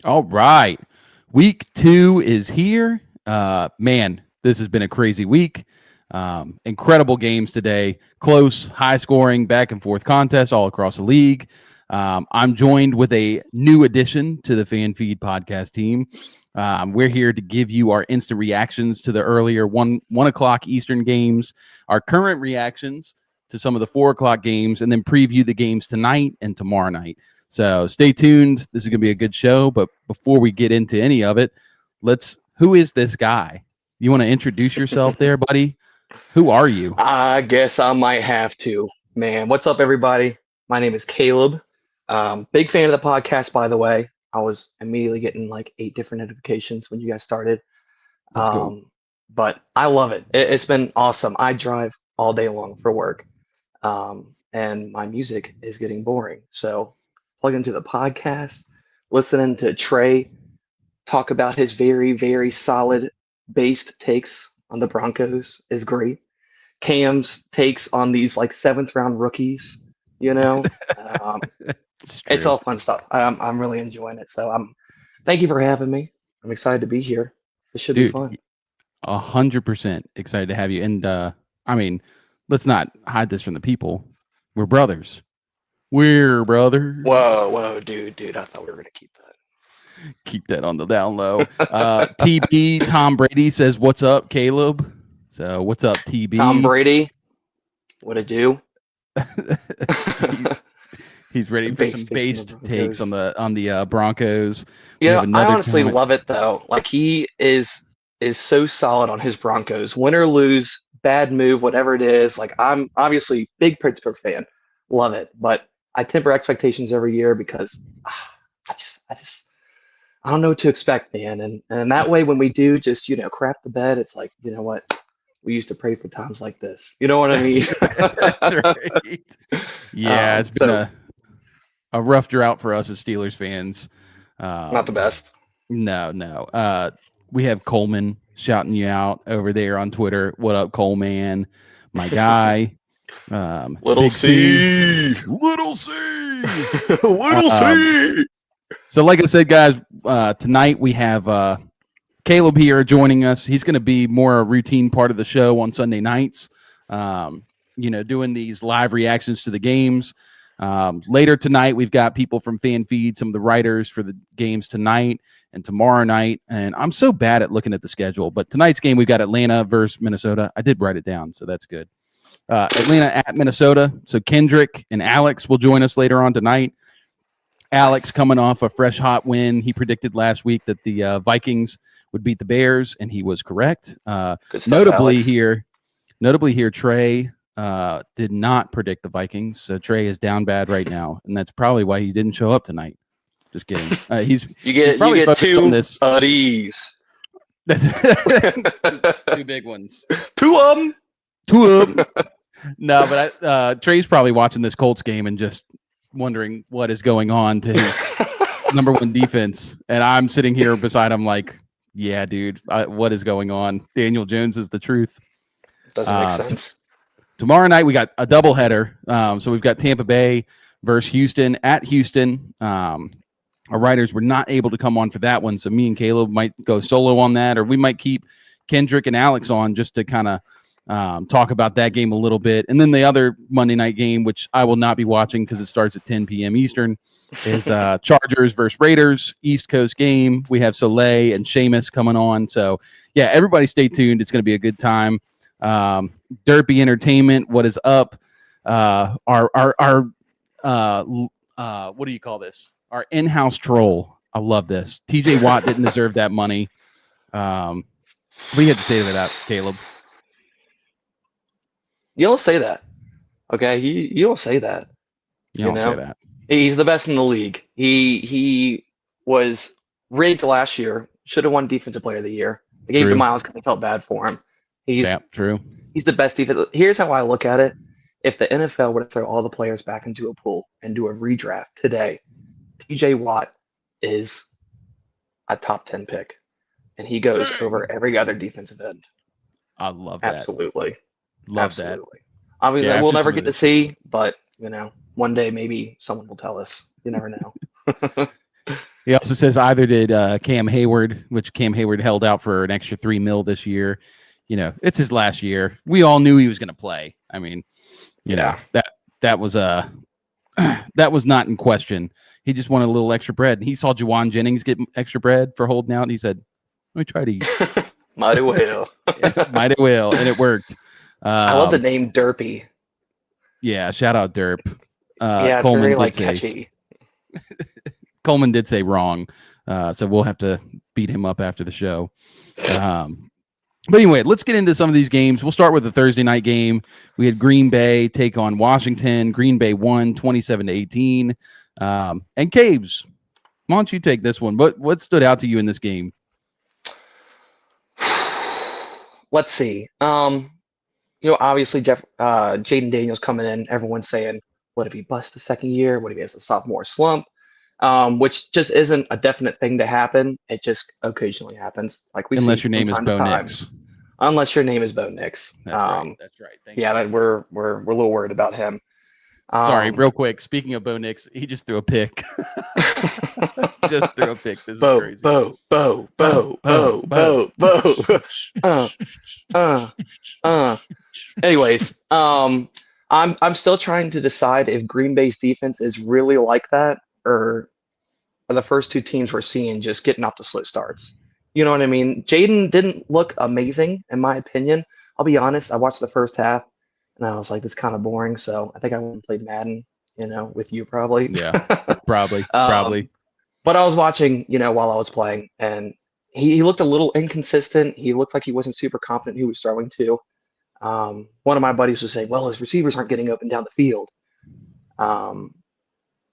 All right. Week 2 is here. Man, this has been a crazy week. Incredible games today. Close, high scoring, back and forth contests all across the league. I'm joined with a new addition to the Fan Feed podcast team. We're here to give you our instant reactions to the earlier 1 o'clock Eastern games, our current reactions to some of the 4 o'clock games, and then preview the games tonight and tomorrow night. So stay tuned. This is going to be a good show. But before we get into any of it, who is this guy? You want to introduce yourself there, buddy? Who are you? I guess I might have to. Man, what's up, everybody? My name is Caleb. Big fan of the podcast, by the way. I was immediately getting like 8 different notifications when you guys started. Let's go. But I love it. It's been awesome. I drive all day long for work, and my music is getting boring. So plug into the podcast, listening to Trey talk about his very, very solid based takes on the Broncos is great. Cam's takes on these like 7th round rookies, you know, um, it's all fun stuff. I'm really enjoying it. So thank you for having me. I'm excited to be here. This should be fun. 100% excited to have you. And I mean, let's not hide this from the people. We're brothers. We're brothers. Whoa, dude. I thought we were gonna keep that. Keep that on the down low. TB Tom Brady says, "What's up, Caleb?" So, what's up, TB? Tom Brady, what it do? He's ready for some based takes on the Broncos. Yeah, I honestly love it though. Like he is so solid on his Broncos. Win or lose, bad move, whatever it is. Like I'm obviously big Pittsburgh fan, love it, but I temper expectations every year because I don't know what to expect, man. And that way, when we do just crap the bed, it's like what. We used to pray for times like this. You know what I mean? That's right. Yeah, it's been a rough drought for us as Steelers fans. Not the best. No. We have Coleman shouting you out over there on Twitter. What up, Coleman? My guy. Little C. Little C. Little C. So like I said, guys, tonight we have Caleb here joining us. He's going to be more a routine part of the show on Sunday nights, doing these live reactions to the games. Later tonight, we've got people from Fan Feed, some of the writers for the games tonight and tomorrow night. And I'm so bad at looking at the schedule, but tonight's game, we've got Atlanta versus Minnesota. I did write it down, so that's good. Atlanta at Minnesota. So Kendrick and Alex will join us later on tonight. Alex coming off a fresh hot win. He predicted last week that the Vikings would beat the Bears, and he was correct. Notably here, Trey did not predict the Vikings. So Trey is down bad right now, and that's probably why he didn't show up tonight. Just kidding. You get 2 of these. Two big ones. 2 of them. 2 of them. No, but Trey's probably watching this Colts game and just wondering what is going on to his number 1 defense. And I'm sitting here beside him like, yeah, dude, what is going on? Daniel Jones is the truth. Doesn't make sense. Tomorrow night, we got a doubleheader. So we've got Tampa Bay versus Houston at Houston. Our writers were not able to come on for that one. So me and Caleb might go solo on that, or we might keep Kendrick and Alex on just to kind of talk about that game a little bit. And then the other Monday night game, which I will not be watching because it starts at 10 p.m. Eastern, is Chargers versus Raiders, East Coast game. We have Soleil and Seamus coming on. So, yeah, everybody stay tuned. It's going to be a good time. Derpy Entertainment, what is up? Our what do you call this? Our in-house troll. I love this. TJ Watt didn't deserve that money. What do you have to say to that, Caleb? You don't say that, okay? You don't say that. You don't say that. He's the best in the league. He was rigged last year. Should have won Defensive Player of the Year. They gave it to Miles because they felt bad for him. True. He's the best defense. Here's how I look at it. If the NFL were to throw all the players back into a pool and do a redraft today, TJ Watt is a top 10 pick, and he goes over every other defensive end. I love that. Absolutely. Love that. Obviously, we'll never get to see, but one day maybe someone will tell us. You never know. He also says either did Cam Hayward, which Cam Hayward held out for an extra $3 million this year. You know, it's his last year. We all knew he was going to play. I mean, you know, that was that was not in question. He just wanted a little extra bread. And he saw Juwan Jennings get extra bread for holding out, and he said, "Let me try these." Might as well. Might as well, and it worked. I love the name Derpy. Yeah, shout out Derp. Yeah, it's Coleman very did like say, catchy. Coleman did say wrong, so we'll have to beat him up after the show. But anyway, let's get into some of these games. We'll start with the Thursday night game. We had Green Bay take on Washington. Green Bay won 27-18. And Caves, why don't you take this one? What stood out to you in this game? Let's see. Obviously Jaden Daniels coming in. Everyone's saying, what if he busts the second year? What if he has a sophomore slump? Which just isn't a definite thing to happen. It just occasionally happens, like we unless see your name is from time Bo to time. Nix. Unless your name is Bo Nix. That's right. That's right. Thank you. That we're a little worried about him. Sorry, real quick. Speaking of Bo Nix, he just threw a pick. Just threw a pick. This is crazy. Bo. Anyways, I'm still trying to decide if Green Bay's defense is really like that, or are the first two teams we're seeing just getting off to slow starts. You know what I mean? Jaden didn't look amazing, in my opinion. I'll be honest. I watched the first half, and I was like, "This is kind of boring." So I think I went and played Madden, with you probably. Yeah, probably. But I was watching, while I was playing, and he looked a little inconsistent. He looked like he wasn't super confident who he was throwing to. One of my buddies was saying, "Well, his receivers aren't getting up and down the field."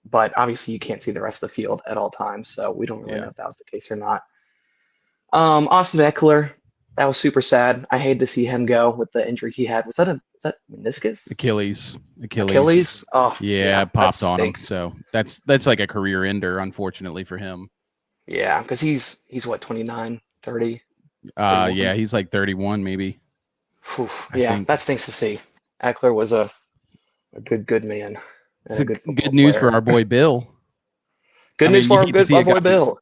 But obviously you can't see the rest of the field at all times, so we don't really know if that was the case or not. Austin Eckler, that was super sad. I hated to see him go with the injury he had. Was that meniscus? Achilles. Oh, yeah, popped on him. So that's like a career ender, unfortunately for him. Yeah, because he's what, 29, 30? Yeah, he's like 31 maybe. Whew, that stinks to see. Eckler was a good man. It's good news for our boy Bill. Good news for our boy Bill.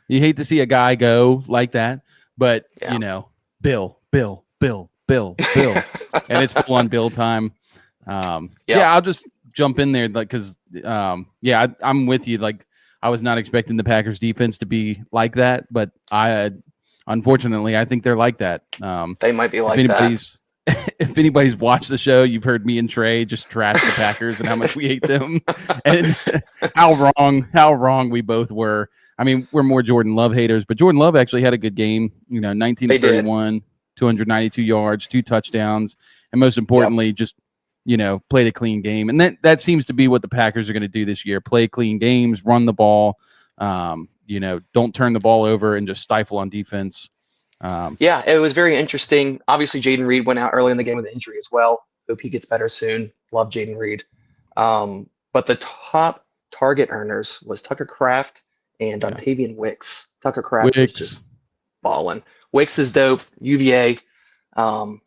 You hate to see a guy go like that, but Bill, and it's full on Bill time. I'll just jump in there, because I'm with you. Like, I was not expecting the Packers defense to be like that, but unfortunately, I think they're like that. They might be like that. If anybody's watched the show, you've heard me and Trey just trash the Packers and how much we hate them, and how wrong we both were. I mean, we're more Jordan Love haters, but Jordan Love actually had a good game. 19-31, 292 yards, 2 touchdowns, and most importantly, just played a clean game. And that seems to be what the Packers are going to do this year: play clean games, run the ball. Don't turn the ball over and just stifle on defense. It was very interesting. Obviously, Jaden Reed went out early in the game with an injury as well. Hope he gets better soon. Love Jaden Reed. But the top target earners was Tucker Kraft and Dontavian Wicks. Tucker Kraft was just balling. Wicks is dope. UVA. So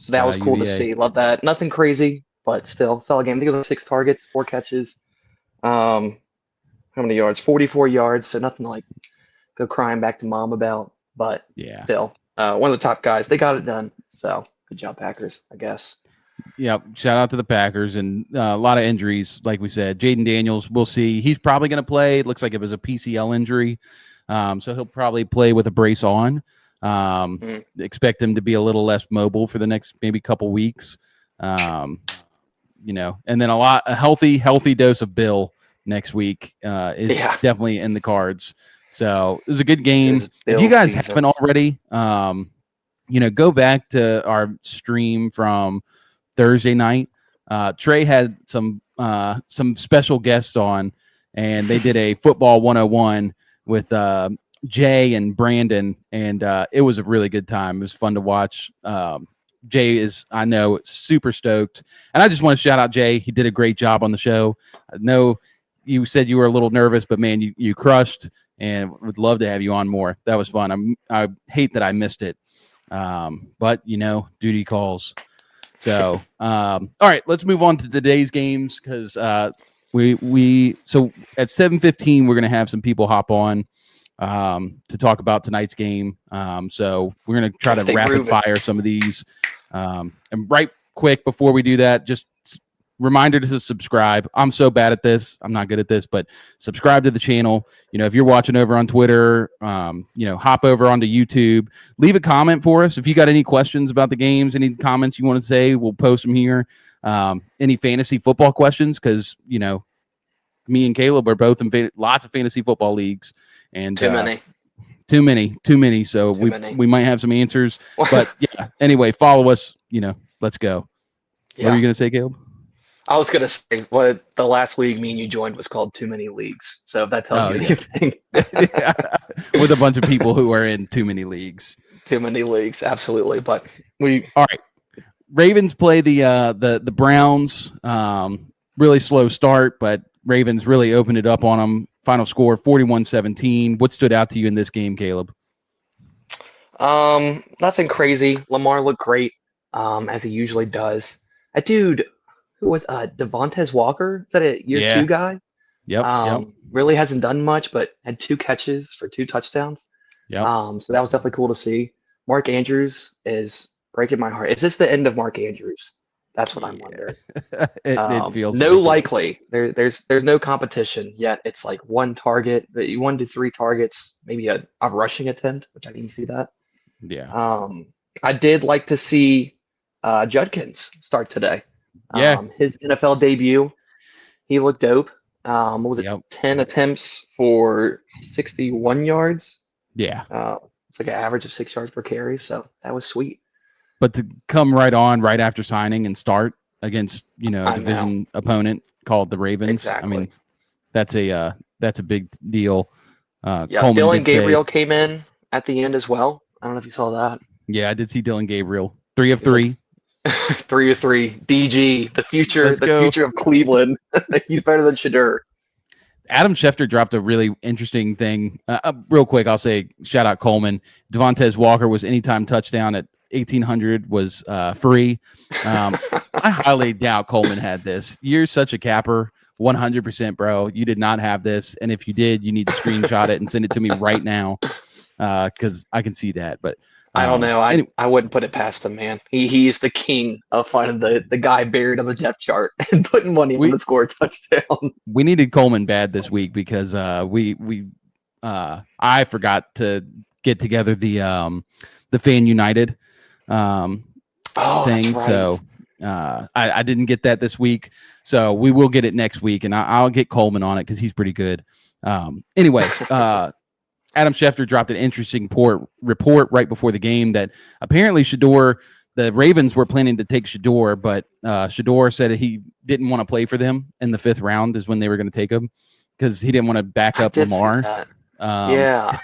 that was cool to see. Love that. Nothing crazy, but still solid game. I think it was 6 targets, 4 catches. How many yards? 44 yards. So nothing to like go crying back to mom about. But still, one of the top guys. They got it done. So good job, Packers, I guess. Yeah, shout out to the Packers, and a lot of injuries, like we said. Jaden Daniels, we'll see. He's probably going to play. It looks like it was a PCL injury, so he'll probably play with a brace on. Expect him to be a little less mobile for the next maybe couple weeks. And then a healthy dose of Bill next week is definitely in the cards. So it was a good game. If you guys haven't already, go back to our stream from Thursday night. Trey had some special guests on, and they did a football 101 with Jay and Brandon, and it was a really good time. It was fun to watch. Jay is, I know, super stoked, and I just want to shout out Jay. He did a great job on the show. I know you said you were a little nervous, but man, you crushed. And would love to have you on more. That was fun. I hate that I missed it, but duty calls. So, all right, let's move on to today's games, because So at 7:15 we're gonna have some people hop on to talk about tonight's game. So we're gonna try to Stay rapid grooving. fire some of these. And right quick before we do that, just reminder to subscribe. I'm so bad at this. I'm not good at this, but subscribe to the channel. If you're watching over on Twitter, hop over onto YouTube. Leave a comment for us. If you got any questions about the games, any comments you want to say, we'll post them here. Any fantasy football questions, because, me and Caleb are both in lots of fantasy football leagues. And Too many. Too many. So we might have some answers. But yeah, anyway, follow us. Let's go. Yeah. What were you going to say, Caleb? I was gonna say what the last league me and you joined was called Too Many Leagues. So if that tells you anything, with a bunch of people who are in too many leagues. Too many leagues, absolutely. But all right. Ravens play the Browns. Really slow start, but Ravens really opened it up on them. Final score 41-17. What stood out to you in this game, Caleb? Nothing crazy. Lamar looked great, as he usually does. That dude. Who was Devontae Walker? Is that a year 2 guy? Yep. Really hasn't done much, but had 2 catches for 2 touchdowns. Yep. So that was definitely cool to see. Mark Andrews is breaking my heart. Is this the end of Mark Andrews? That's what I'm wondering. It feels no like likely. There's no competition yet. It's like 1 target, 1 to 3 targets, maybe a rushing attempt, which I didn't see that. Yeah. I did like to see Judkins start today. Yeah. His NFL debut, he looked dope. What was it? 10 attempts for 61 yards. Yeah. It's like an average of 6 yards per carry, so that was sweet. But to come right after signing and start against a division opponent called the Ravens, exactly. I mean, that's a big deal. Dylan Gabriel came in at the end as well. I don't know if you saw that. Yeah, I did see Dylan Gabriel. 3 of 3. 3 of 3. DG, the future of Cleveland. He's better than Shedeur. Adam Schefter dropped a really interesting thing. Real quick, I'll say shout out Coleman. Devontae Walker was anytime touchdown at 1,800 was free. I highly doubt Coleman had this. You're such a capper. 100%, bro. You did not have this. And if you did, you need to screenshot it and send it to me right now, because I can see that. But I don't know. I wouldn't put it past him, man. He is the king of finding the guy buried on the depth chart and putting money on the score touchdown. We needed Coleman bad this week because I forgot to get together the Fan United thing. Right. So I didn't get that this week. So we will get it next week, and I'll get Coleman on it because he's pretty good. Anyway. Adam Schefter dropped an interesting report right before the game that apparently the Ravens were planning to take Shedeur, but Shedeur said he didn't want to play for them in the 5th round is when they were going to take him because he didn't want to back up Lamar. Yeah.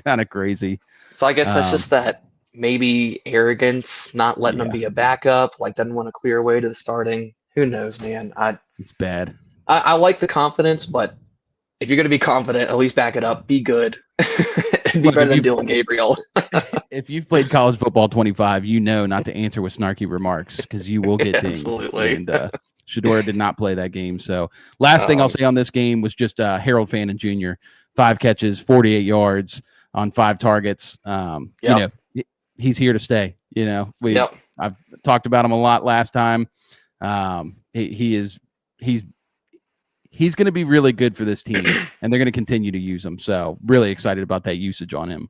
Kind of crazy. So I guess that's just that maybe arrogance, not letting him be a backup, like doesn't want to clear away to the starting. Who knows, man? It's bad. I like the confidence, but if you're going to be confident, at least back it up. Be good. And be better than Dylan Gabriel. If you've played college football 25, you know not to answer with snarky remarks because you will get dinged. Absolutely. And Shedeur did not play that game. So last thing I'll say on this game was just Harold Fannin Jr. 5 catches, 48 yards on 5 targets. He's here to stay. I've talked about him a lot last time. He's going to be really good for this team, and they're going to continue to use him. So really excited about that usage on him.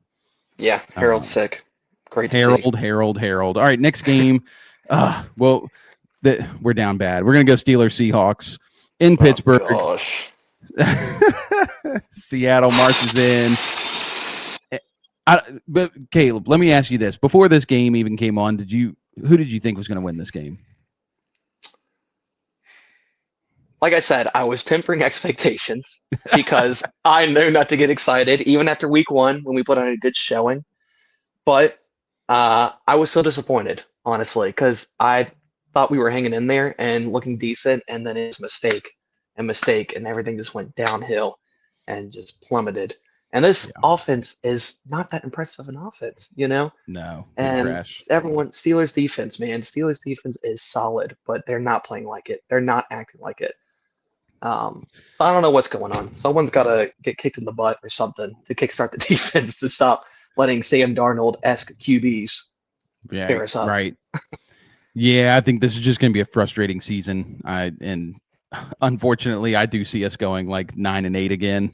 Yeah, Harold's sick. Great to see. Harold. All right, next game. We're down bad. We're going to go Steelers Seahawks in Pittsburgh. Gosh. Seattle marches in. But Caleb, let me ask you this: before this game even came on, who did you think was going to win this game? Like I said, I was tempering expectations because I know not to get excited, even after week 1 when we put on a good showing. But I was still disappointed, honestly, because I thought we were hanging in there and looking decent, and then it was mistake, and everything just went downhill and just plummeted. And this offense is not that impressive an offense, No. And trash. Steelers defense, man. Steelers defense is solid, but they're not playing like it. They're not acting like it. So I don't know what's going on. Someone's got to get kicked in the butt or something to kickstart the defense to stop letting Sam Darnold-esque QBs Yeah, tear us up. right. Yeah, I think this is just going to be a frustrating season. And unfortunately, I do see us going like 9-8 again.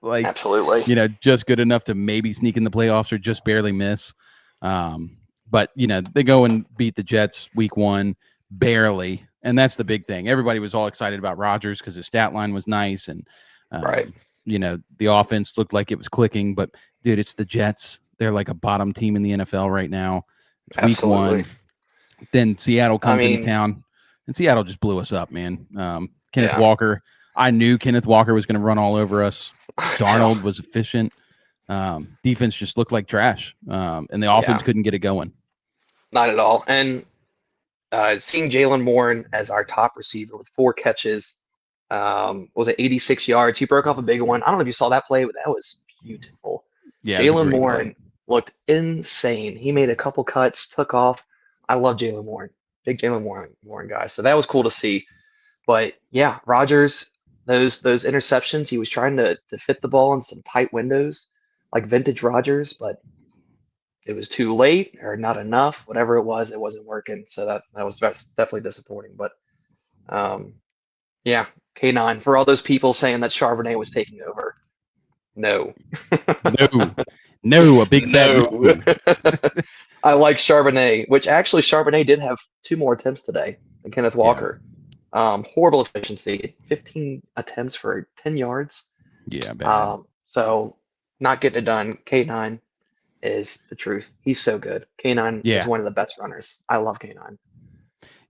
Like, Absolutely. just good enough to maybe sneak in the playoffs or just barely miss. But they go and beat the Jets week 1 barely, and that's the big thing. Everybody was all excited about Rodgers because his stat line was nice, and Right. the offense looked like it was clicking. But dude, it's the Jets. They're like a bottom team in the NFL right now. It's week Absolutely. 1. Then Seattle I comes into mean, town, and Seattle just blew us up, man. Kenneth yeah. Walker. I knew Kenneth Walker was going to run all over us. Yeah. Darnold was efficient. Defense just looked like trash, and the offense Yeah. couldn't get it going. Not at all. And seeing Jalen Warren as our top receiver with 4 catches, was it 86 yards? He broke off a big one. I don't know if you saw that play, but that was beautiful. Yeah, it was a Jalen great play. Warren looked insane. He made a couple cuts, took off. I love Jalen Warren. Big Jalen Warren guy. So that was cool to see. But yeah, Rodgers, those interceptions, he was trying to fit the ball in some tight windows, like vintage Rodgers, but it was too late or not enough. Whatever it wasn't working. So that was definitely disappointing. But um, yeah, K9 for all those people saying that Charbonnet was taking over. No, No, a big fat no. no. I like Charbonnet, which actually Charbonnet did have 2 more attempts today than Kenneth Yeah, Walker. Horrible efficiency, 15 attempts for 10 yards. yeah, bad. So not getting it done. K9 is the truth. He's so good. K9 is Yeah, one of the best runners. I love K9.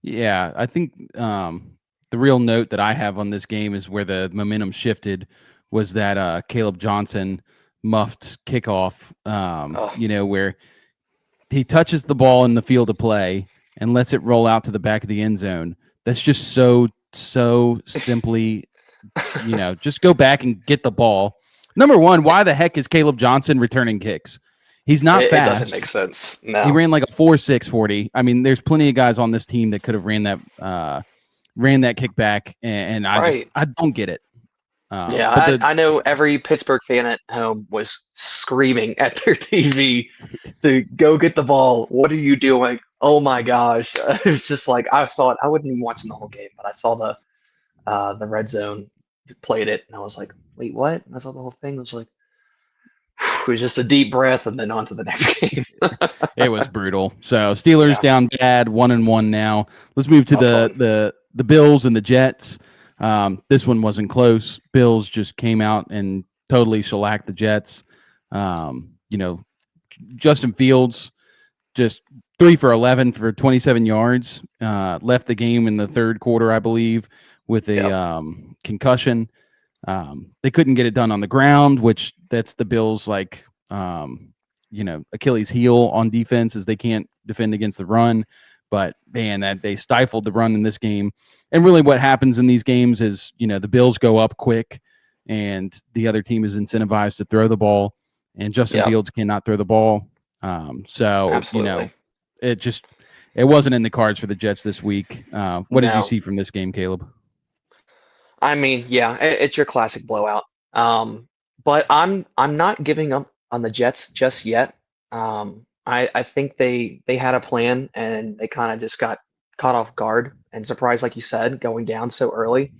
yeah. I think the real note that I have on this game is where the momentum shifted was that Caleb Johnson muffed kickoff. Oh, Where he touches the ball in the field of play and lets it roll out to the back of the end zone. That's just so simply, just go back and get the ball. Number one, why the heck is Caleb Johnson returning kicks? He's not it doesn't make fast. sense. He No. ran like a 4.6 40. I mean, there's plenty of guys on this team that could have ran that kick back, and Right. I don't get it. Yeah, But the I know every Pittsburgh fan at home was screaming at their TV to go get the ball. What are you doing? Oh my gosh. It was just like I saw it. I wasn't even watching the whole game, but I saw the red zone played it and I was like, wait, what? And I saw the whole thing. I was like, it was just a deep breath and then on to the next game. It was brutal. So Steelers Yeah, down bad, 1-1 now. Let's move to not the fun. the Bills and the Jets. This one wasn't close. Bills just came out and totally shellacked the Jets. Justin Fields just 3 for 11 for 27 yards. Left the game in the third quarter, I believe, with a Yep. concussion. They couldn't get it done on the ground, which that's the Bills Achilles heel on defense is they can't defend against the run. But man, that they stifled the run in this game. And really what happens in these games is, the Bills go up quick and the other team is incentivized to throw the ball, and Justin Yep. Fields cannot throw the ball. So, Absolutely. it wasn't in the cards for the Jets this week. What did you No. see from this game, Caleb? I mean, yeah, it's your classic blowout. But I'm not giving up on the Jets just yet. I think they had a plan and they kind of just got caught off guard and surprised, like you said, going down so early.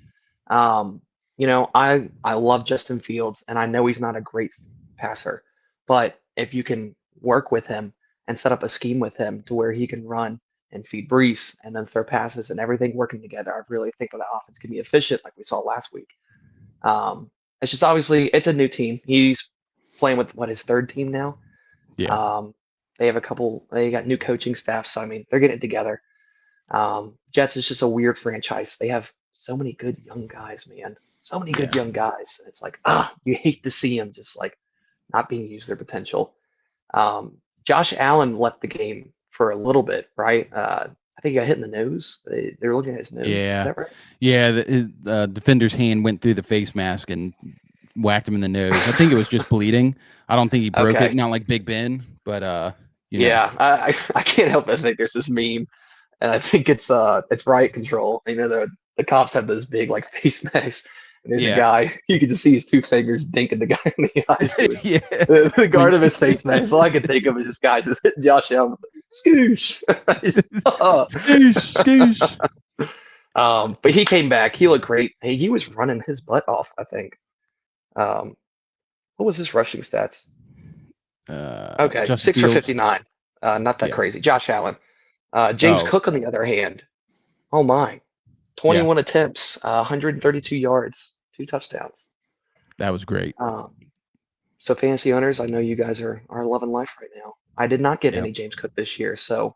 I love Justin Fields and I know he's not a great passer, but if you can work with him and set up a scheme with him to where he can run and feed Brees and then throw passes and everything working together, I really think that the offense can be efficient like we saw last week. It's just obviously it's a new team. He's playing with his 3rd team now. Yeah. Um, they got new coaching staff, so I mean they're getting it together. Jets is just a weird franchise. They have so many good young guys, man. So many good Yeah. young guys. It's like you hate to see them just like not being used their potential. Josh Allen left the game for a little bit, right? I think he got hit in the nose. They were looking at his nose. Is Yeah. that right? Yeah. His defender's hand went through the face mask and whacked him in the nose. I think it was just bleeding. I don't think he broke it. Okay. Not like Big Ben, but Yeah, I can't help but think there's this meme, and I think it's riot control. You know, the cops have those big like face masks, and there's a Yeah. guy. You can just see his two fingers dinking the guy in the eyes to his Yeah. the guard When of his face mask. All I can think of is this guy just hitting Josh Allen. Scoosh. Skoosh, skoosh. But he came back. He looked great. He was running his butt off, I think. Um, what was his rushing stats? Okay, Justin 6 for Fields. 59. Not that Yeah. crazy. Josh Allen. James Oh, Cook, on the other hand, oh my, yeah. 21 attempts, 132 yards, 2 touchdowns. That was great. Um, so fantasy owners, I know you guys are loving life right now. I did not get Yeah. any James Cook this year, so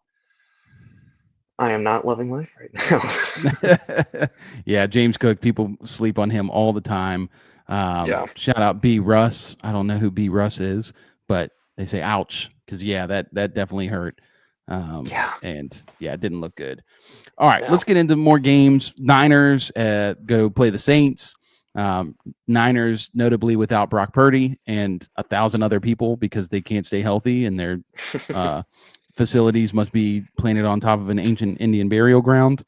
I am not loving life right now. Yeah, James Cook, people sleep on him all the time. Yeah, Shout out B Russ. I don't know who B Russ is, but they say ouch because yeah, that definitely hurt. yeah, And yeah, it didn't look good. All right, no. let's get into more games. Niners go play the Saints. Niners notably without Brock Purdy and 1,000 other people because they can't stay healthy and their facilities must be planted on top of an ancient Indian burial ground.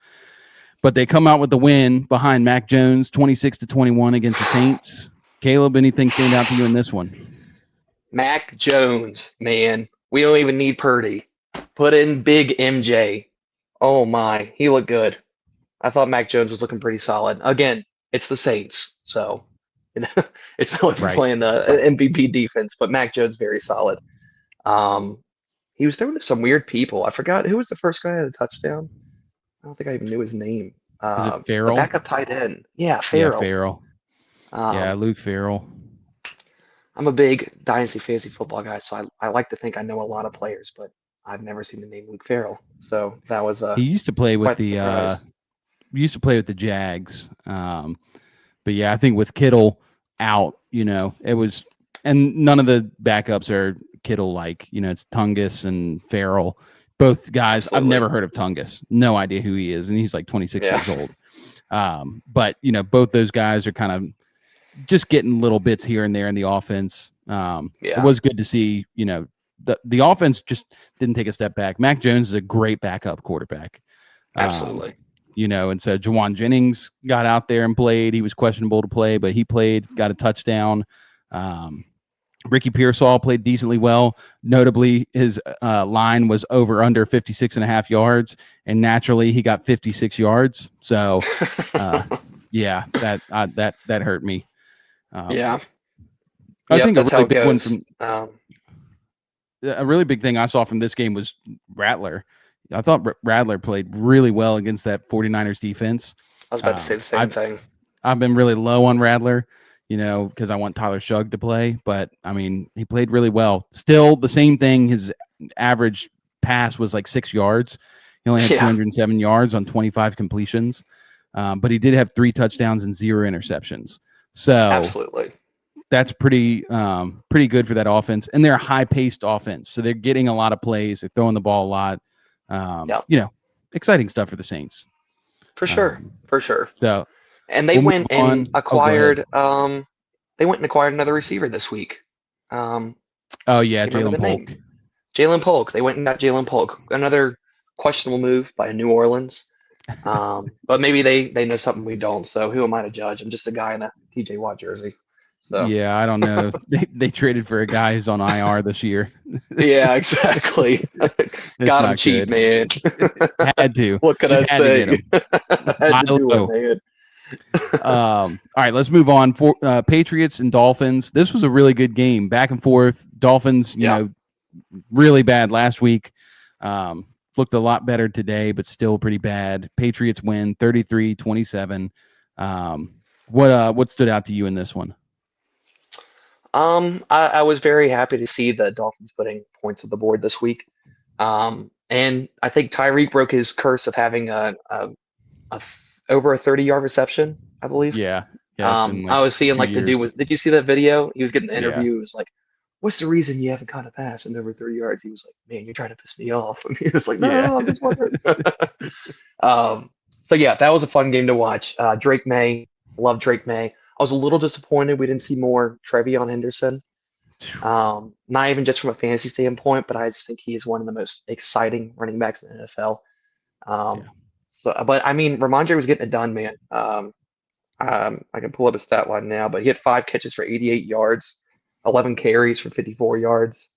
But they come out with the win behind Mac Jones, 26-21 against the Saints. Caleb, anything stand out to you in this one? Mac Jones, man, we don't even need Purdy. Put in big MJ. Oh my, he looked good. I thought Mac Jones was looking pretty solid. Again, it's the Saints, so you know, it's not like we're Right. playing the MVP defense, but Mac Jones very solid. Um, he was throwing to some weird people. I forgot who was the first guy that had a touchdown. I don't think I even knew his name. Was it The Farrell? backup tight end. Yeah, Yeah, Farrell. Farrell. Yeah, Um, Luke Farrell. I'm a big Dynasty fantasy football guy, so I like to think I know a lot of players, but I've never seen the name Luke Farrell. So that was He used to play with quite the the surprise. Jags. But yeah, I think with Kittle out, it was, and none of the backups are Kittle like, it's Tungus and Farrell. Both guys, I've Absolutely. never heard of Tungus. No idea who he is, and he's like 26 Yeah. years old. But both those guys are kind of just getting little bits here and there in the offense. It Yeah. was good to see, the offense just didn't take a step back. Mac Jones is a great backup quarterback. Absolutely. And so Jawan Jennings got out there and played. He was questionable to play, but he played, got a touchdown. Ricky Pearsall played decently well. Notably, his line was over under 56.5 yards, and naturally he got 56 yards. So, yeah, that hurt me. Yeah. I Yep, think a that's how really it big one goes. from a really big thing I saw from this game was Rattler. I thought Rattler played really well against that 49ers defense. I was about to say the same thing. I've been really low on Rattler, because I want Tyler Shugg to play, but I mean, he played really well. Still the same thing. His average pass was like 6 yards. He only had Yeah, 207 yards on 25 completions. But he did have 3 touchdowns and 0 interceptions. So absolutely. that's pretty good for that offense. And they're a high-paced offense. So they're getting a lot of plays. They're throwing the ball a lot. Yep, Exciting stuff for the Saints. for sure. Um, For sure. so And they we'll move went and on. Oh, go ahead. acquired another receiver this week. Um, Oh, yeah, can't remember Jalen the name. Polk. Jalen Polk. They went and got Jalen Polk. Another questionable move by New Orleans. But maybe they know something we don't. So who am I to judge? I'm just a guy in a TJ Watt jersey. So Yeah, I don't know. They traded for a guy who's on IR this year. yeah, exactly. It's Got him not cheap, good. man. Had to. What can I Just had to get say? him. Had to do Milo. it, man. All right, let's move on. For Patriots and Dolphins, this was a really good game, back and forth. Dolphins, Yeah. really bad last week. Looked a lot better today, but still pretty bad. Patriots win 33-27. What stood out to you in this one? I was very happy to see the Dolphins putting points on the board this week. And I think Tyreek broke his curse of having over a 30-yard reception, I believe. Yeah, it's been I like was seeing 2 like the dude years. was. Did you see that video? He was getting the Yeah, interview. It was like, "What's the reason you haven't caught a pass in over 30 yards?" He was like, "Man, you're trying to piss me off." And he was like, yeah, "No, I'm just wondering." So yeah, that was a fun game to watch. Drake May, love Drake May. I was a little disappointed we didn't see more Trevion Henderson. Not even just from a fantasy standpoint, but I just think he is one of the most exciting running backs in the NFL. yeah. Um, So, but I mean, Ramondre was getting it done, man. I can pull up his stat line now, but he had 5 catches for 88 yards, 11 carries for 54 yards.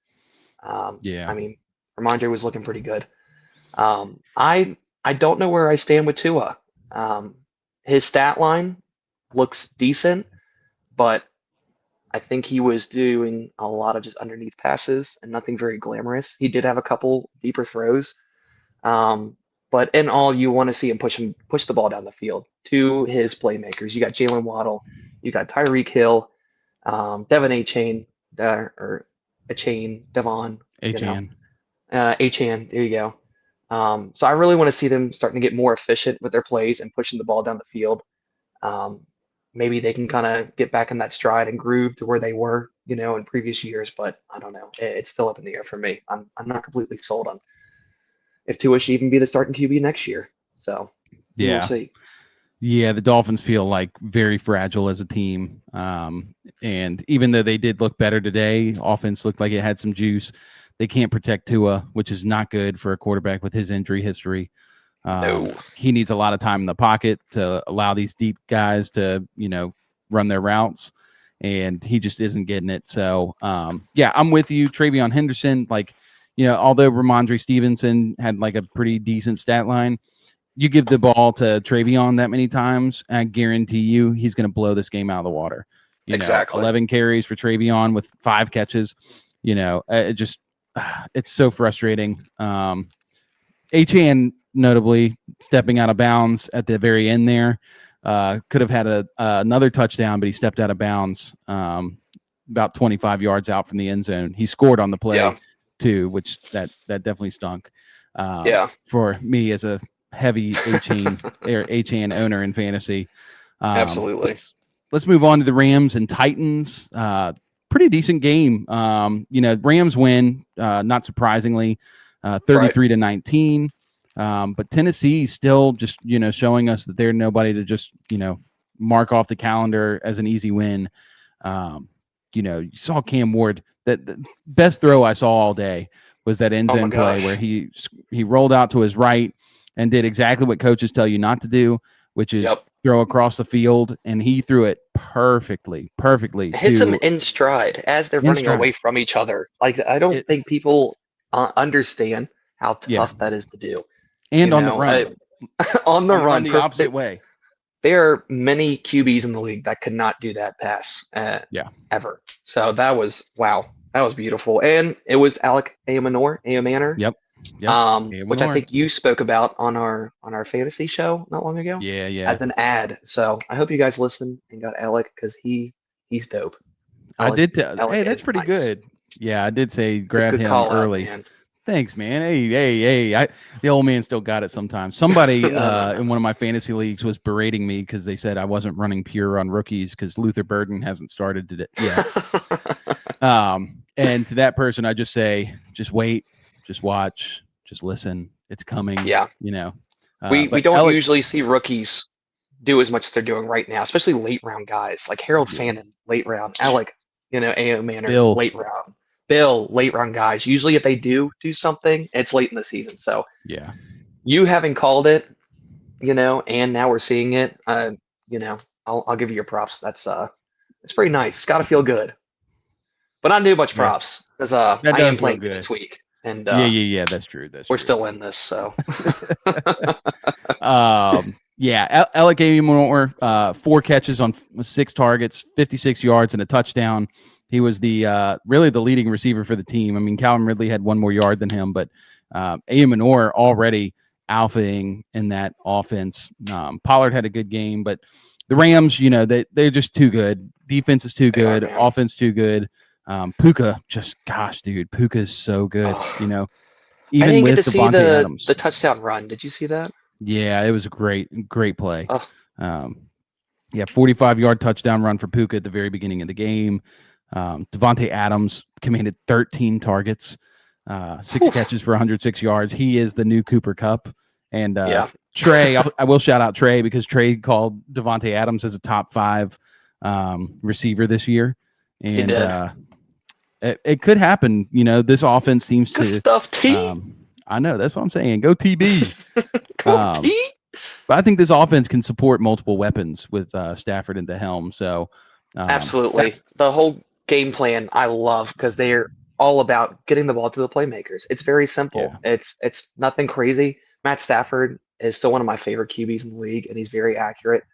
Yeah. I mean, Ramondre was looking pretty good. I don't know where I stand with Tua. His stat line looks decent, but I think he was doing a lot of just underneath passes and nothing very glamorous. He did have a couple deeper throws, um, but in all, you want to see him push the ball down the field to his playmakers. You got Jalen Waddle, you got Tyreek Hill, Devon A. Chain, or a Chain, Devon, you know, Achan. Achan. There you go. So I really want to see them starting to get more efficient with their plays and pushing the ball down the field. Um, Maybe they can kind of get back in that stride and groove to where they were, in previous years. But I don't know. It's still up in the air for me. I'm not completely sold on if Tua should even be the starting QB next year. So we will Yeah. see. Yeah, the Dolphins feel like very fragile as a team. And even though they did look better today, offense looked like it had some juice. They can't protect Tua, which is not good for a quarterback with his injury history. No. He needs a lot of time in the pocket to allow these deep guys to, run their routes. And he just isn't getting it. So, yeah, I'm with you. Travion Henderson, although Ramondre Stevenson had like a pretty decent stat line, you give the ball to Travion that many times, I guarantee you he's going to blow this game out of the water. Exactly. 11 carries for Travion with 5 catches. It's so frustrating. Achan notably stepping out of bounds at the very end there. Could have had another touchdown, but he stepped out of bounds about 25 yards out from the end zone. He scored on the play too, which that definitely stunk. For me as a heavy Achan owner in fantasy. Absolutely. Let's move on to the Rams and Titans. Pretty decent game. Rams win, not surprisingly, 33-19. But Tennessee still just, showing us that they're nobody to just, mark off the calendar as an easy win. You saw Cam Ward, the best throw I saw all day was that end zone play where he rolled out to his right and did exactly what coaches tell you not to do, which is throw across the field, and he threw it perfectly. It hits him in stride as they're running away from each other. Like, I don't think people understand how tough that is to do. And on the run. On the run. The opposite way. There are many QBs in the league that could not do that pass ever. So that was, wow. That was beautiful. And it was Alec Ayomanor. Yep. Which I think you spoke about on our fantasy show not long ago. Yeah. As an ad. So I hope you guys listened and got Alec because he's dope. I did tell. Hey, that's pretty good. Yeah, I did say grab him early. Thanks, man. Hey. The old man still got it sometimes. Somebody in one of my fantasy leagues was berating me because they said I wasn't running pure on rookies because Luther Burden hasn't started yet. And to that person, I just say, just wait, just watch, just listen. It's coming. Yeah. We don't usually see rookies do as much as they're doing right now, especially late round guys like Harold Fannin, late round, Alec, Ayomanor, late round. Bill, late round guys. Usually if they do something, it's late in the season. So you having called it, and now we're seeing it, I'll give you your props. It's pretty nice. It's got to feel good. But not too much props because I am playing this week. And yeah, that's true. We're still in this, so Alec Ayomanor, 4 catches on 6 targets, 56 yards and a touchdown. He was really the leading receiver for the team. I mean, Calvin Ridley had 1 more yard than him, but Ayomanor already alphaing in that offense. Pollard had a good game, but the Rams, they're just too good. Defense is too good. Offense too good. Puka, Puka is so good. Even I didn't with get to see Adams. the touchdown run. Did you see that? Yeah, it was a great play. 45-yard touchdown run for Puka at the very beginning of the game. Devontae Adams commanded 13 targets, 6 catches for 106 yards. He is the new Cooper Kupp. And Trey, I will shout out Trey because Trey called Devontae Adams as a top 5 receiver this year. And it could happen. This offense seems Good stuff, T. I know. That's what I'm saying. Go TB. Go T. But I think this offense can support multiple weapons with Stafford at the helm. So Absolutely. that's The whole game plan I love because they're all about getting the ball to the playmakers. It's very yeah, simple. It's nothing crazy. Matt Stafford is still one of my favorite QBs in the league, and he's very accurate.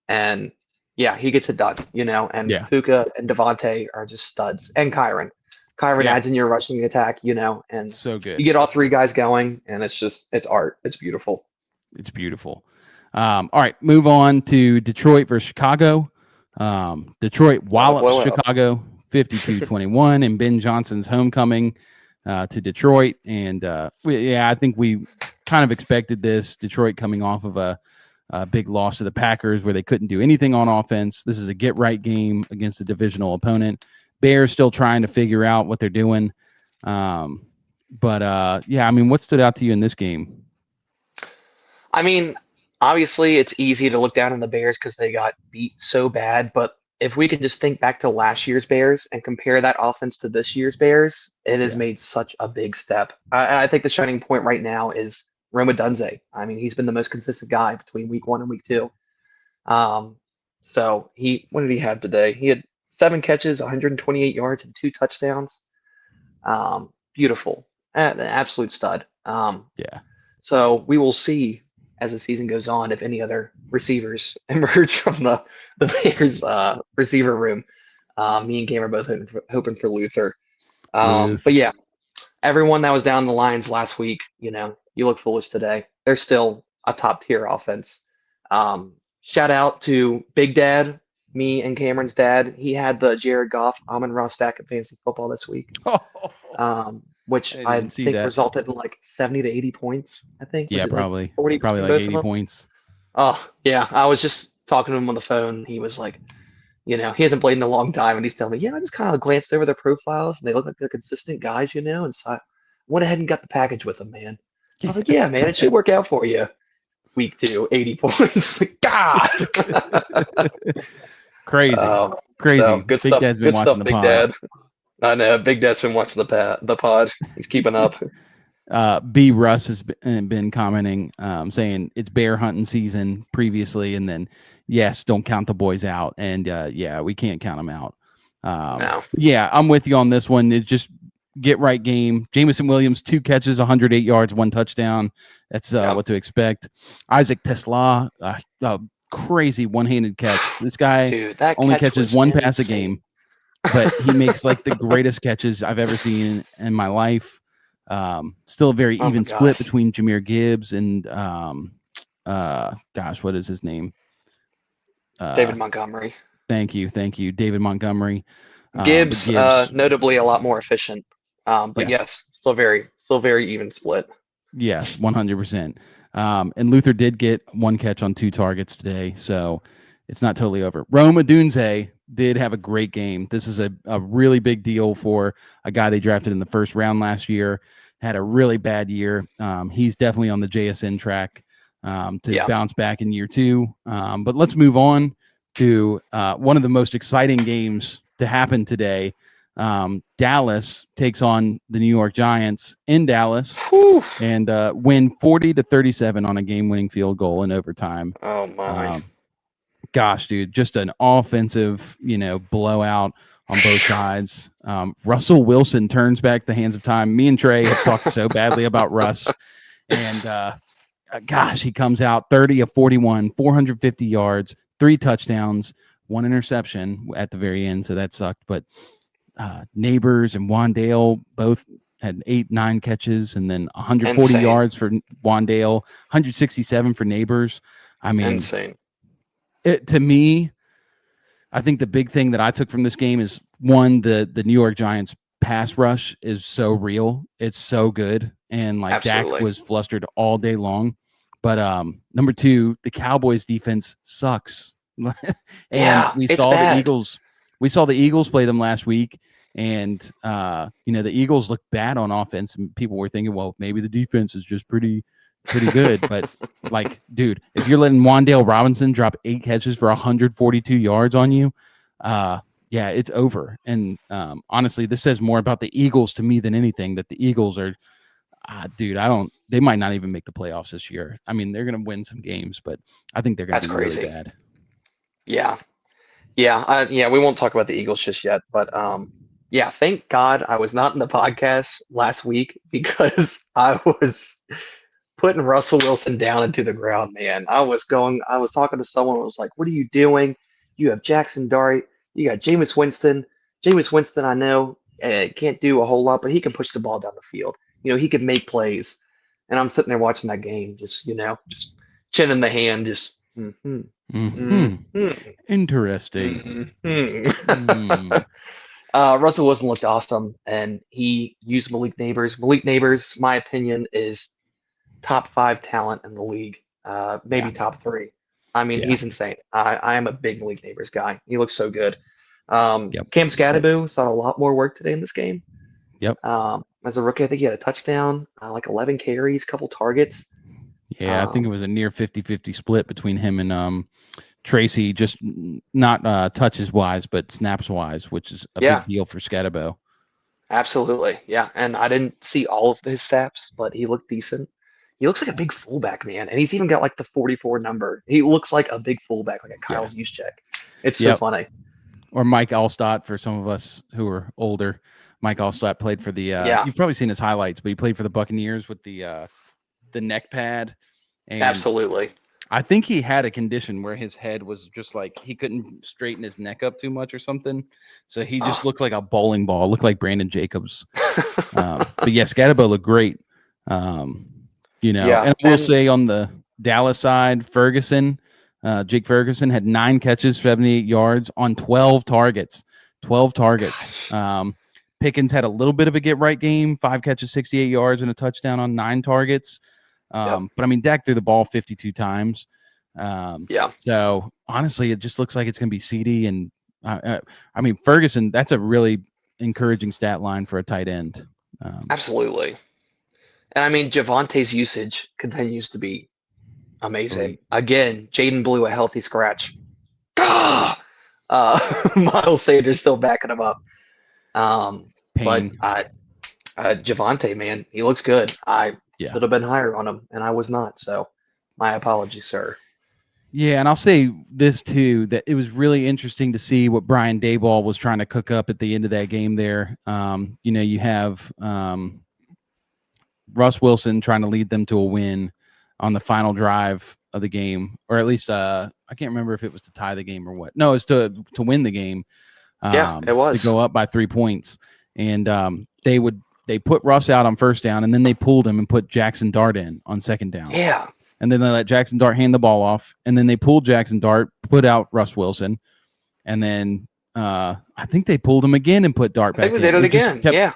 And yeah, he gets it done, and yeah, Puka and Devontae are just studs. And Kyron. Kyron yeah. adds in your rushing attack, and So you good. get all three guys going, and it's art. It's beautiful. It's beautiful. All right, move on to Detroit versus Chicago. Detroit Another wallops blowout. Chicago 52-21 in Ben Johnson's homecoming to Detroit. And I think we kind of expected this. Detroit coming off of a big loss to the Packers where they couldn't do anything on offense. This is a get-right game against a divisional opponent. Bears still trying to figure out what they're doing. I mean, what stood out to you in this game? I mean, obviously, it's easy to look down on the Bears because they got beat so bad. But if we can just think back to last year's Bears and compare that offense to this year's Bears, it has Yeah. made such a big step. I think the shining point right now is Roma Dunze. I mean, he's been the most consistent guy between week 1 and week 2. Um, so what did he have today? He had 7 catches, 128 yards, and 2 touchdowns. Beautiful, an absolute stud. Yeah. So we will see as the season goes on if any other receivers emerge from the Bears receiver room. Me and Cam are both hoping for Luther. Luth. But yeah, everyone that was down the lines last week, you look foolish today. They're still a top tier offense. Shout out to Big Dad, me and Cameron's dad. He had the Jared Goff, Amon-Ra stack of fantasy football this week, I which didn't I even see think that. resulted in like 70 to 80 points. I think was Yeah, it like probably 40 between like both of 80 them? points. Oh yeah, I was just talking to him on the phone. He was like, he hasn't played in a long time, and he's telling me, yeah, I just kind of glanced over their profiles, and they look like they're consistent guys, and so I went ahead and got the package with them, man. I was like, yeah, man, it should work out for you. Week 2, 80 points. Like, God. Crazy. So Crazy. good Big stuff. Dad's been Good watching stuff, the Big pod. Dad. I know Big Dad's been watching the pod. He's keeping up. B. Russ has been commenting, saying it's bear hunting season previously, and then yes, don't count the boys out, and we can't count them out. No. Yeah, I'm with you on this one. It's just get right game. Jameson Williams 2 catches, 108 yards, 1 touchdown. That's what to expect. Isaac Tesla, crazy one-handed catch. This guy Dude, that only catch catches was one pass a insane. game, but he makes like the greatest catches I've ever seen in my life. Still a very Oh my even split gosh. between Jahmyr Gibbs and what is his name? David Montgomery. Thank you, David Montgomery. But Gibbs, Gibbs, notably a lot more efficient. But yes, yes, still very even split. yes, 100%. And Luther did get 1 catch on 2 targets today, so it's not totally over. Roma Dunze did have a great game. This is a really big deal for a guy they drafted in the first round last year. Had a really bad year. He's definitely on the JSN track to bounce back in year 2. But let's move on to one of the most exciting games to happen today. Dallas takes on the New York Giants in Dallas. Whew. And win 40-37 on a game-winning field goal in overtime. Oh my. Gosh, dude, just an offensive, blowout on both sides. Russell Wilson turns back the hands of time. Me and Trey have talked so badly about Russ, and gosh, he comes out 30 of 41, 450 yards, 3 touchdowns, 1 interception at the very end, so that sucked. But Neighbors and Wandale both had 8-9 catches, and then 140 Insane. yards for Wandale, 167 for Neighbors. I mean, Insane. to me, I think the big thing that I took from this game is, one, the New York Giants pass rush is so real. It's so good. And like Absolutely. Dak was flustered all day long. But number 2, the Cowboys defense sucks. And we saw bad. the Eagles. We saw the Eagles play them last week, and the Eagles looked bad on offense, and people were thinking, well, maybe the defense is just pretty good. But like, dude, if you're letting Wandale Robinson drop 8 catches for 142 yards on you, it's over. And honestly, this says more about the Eagles to me than anything, that the Eagles are Dude, I don't. They might not even make the playoffs this year. I mean, they're going to win some games, but I think they're going That's to be really crazy. bad. Yeah. Yeah. We won't talk about the Eagles just yet, but yeah. Thank God I was not in the podcast last week because I was putting Russell Wilson down into the ground, man. I was talking to someone who was like, "What are you doing? You have Jackson Dart, you got Jameis Winston. Jameis Winston, I know, can't do a whole lot, but he can push the ball down the field. He can make plays." And I'm sitting there watching that game, just chin in the hand, just Hmm. Interesting. Mm. Russell Wilson looked awesome, and he used Malik Neighbors. Malik Neighbors, my opinion, is top 5 talent in the league, Yeah. maybe top 3. I mean, Yeah. he's insane. I am a big Malik Neighbors guy. He looks so good. Yep. Cam Scatterbo saw a lot more work today in this game. Yep. As a rookie, I think he had a touchdown, like 11 carries, couple targets. Yeah, I think it was a near 50-50 split between him and Tracy, just not touches wise, but snaps wise, which is a Yeah, big deal for Scatterbo. absolutely. Yeah, and I didn't see all of his stats, but he looked decent. He looks like a big fullback, man, and he's even got like the 44 number. He looks like a big fullback, like a Yeah. Kyle's Juszczyk. It's so Yep. funny. Or Mike Allstott for some of us who are older. Mike Allstott played for the Yeah, you've probably seen his highlights, but he played for the Buccaneers with the neck pad. And absolutely. I think he had a condition where his head was just like he couldn't straighten his neck up too much or something. So he just looked like a bowling ball, looked like Brandon Jacobs. But yeah, Scatterbo looked great. Yeah, And I will say on the Dallas side, Jake Ferguson had 9 catches, 78 yards on 12 targets. 12 targets. Pickens had a little bit of a get right game, 5 catches, 68 yards, and a touchdown on 9 targets. But I mean, Dak threw the ball 52 times. yeah, So honestly, it just looks like it's going to be CD. And I mean, Ferguson, that's a really encouraging stat line for a tight end. absolutely. And I mean, Javante's usage continues to be amazing. Great. Again, Jaden blew a healthy scratch. Miles Sanders still backing him up. But Pain. Javante, man, he looks good. I Yeah. should have been higher on him, and I was not. So, my apologies, sir. Yeah, and I'll say this too, that it was really interesting to see what Brian Daboll was trying to cook up at the end of that game there. You have Russ Wilson trying to lead them to a win on the final drive of the game, or at least I can't remember if it was to tie the game or what. No, it's to win the game. Yeah, it was. To go up by 3 points. And they put Russ out on first down, and then they pulled him and put Jackson Dart in on second down. Yeah. And then they let Jackson Dart hand the ball off, and then they pulled Jackson Dart, put out Russ Wilson, and then I think they pulled him again and put Dart back in. I think they did it again.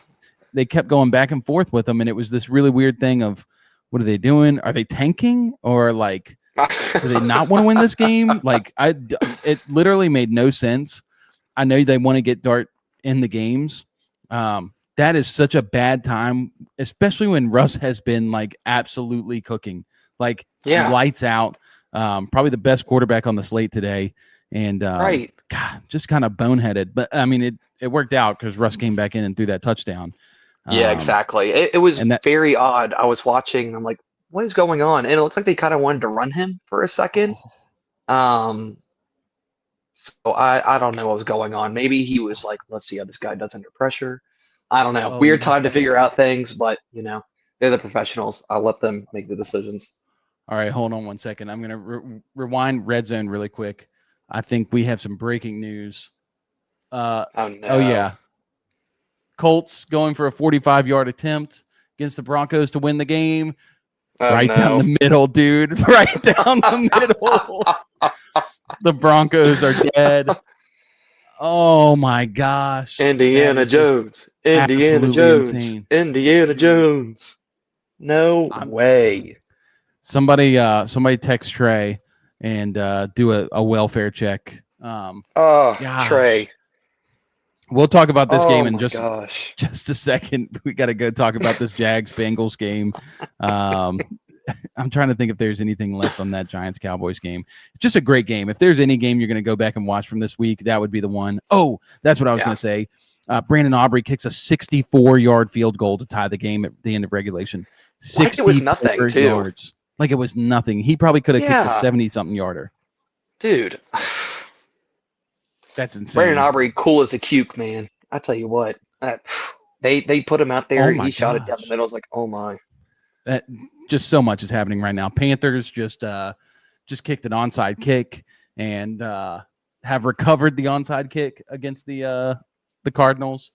They kept going back and forth with him, and it was this really weird thing of, what are they doing? Are they tanking, or like, do they not want to win this game? Like, it literally made no sense. I know they want to get Dart in the games. That is such a bad time, especially when Russ has been like absolutely cooking. Like, lights out, probably the best quarterback on the slate today. And right. God, just kind of boneheaded. But I mean, it worked out because Russ came back in and threw that touchdown. Yeah, exactly. It was very odd. I was watching, I'm like, what is going on? And it looks like they kind of wanted to run him for a second. So I don't know what was going on. Maybe he was like, let's see how this guy does under pressure. I don't know. Weird time to figure out things, but they're the professionals. I'll let them make the decisions. All right, hold on one second. I'm going to rewind Red Zone really quick. I think we have some breaking news. Oh, no. Oh, yeah. Colts going for a 45-yard attempt against the Broncos to win the game. Down the middle, dude. Right down the middle. The Broncos are dead. Oh, my gosh. Indiana Jones. Insane. Indiana Jones. No way. Somebody text Trey and do a welfare check. Trey. We'll talk about this game in just a second. We got to go talk about this Jags-Bengals game. I'm trying to think if there's anything left on that Giants-Cowboys game. It's just a great game. If there's any game you're going to go back and watch from this week, that would be the one. Oh, that's what I was going to say. Brandon Aubrey kicks a 64-yard field goal to tie the game at the end of regulation. Like it was nothing, 64 too. yards. Like it was nothing. He probably could have kicked a Yeah. 70-something yarder. Dude. That's insane. Brandon Aubrey, cool as a cuke, man. I tell you what. They put him out there. Oh my He shot it down the gosh. middle. I was like, oh my. That just so much is happening right now. Panthers just kicked an onside kick and have recovered the onside kick against the Cardinals.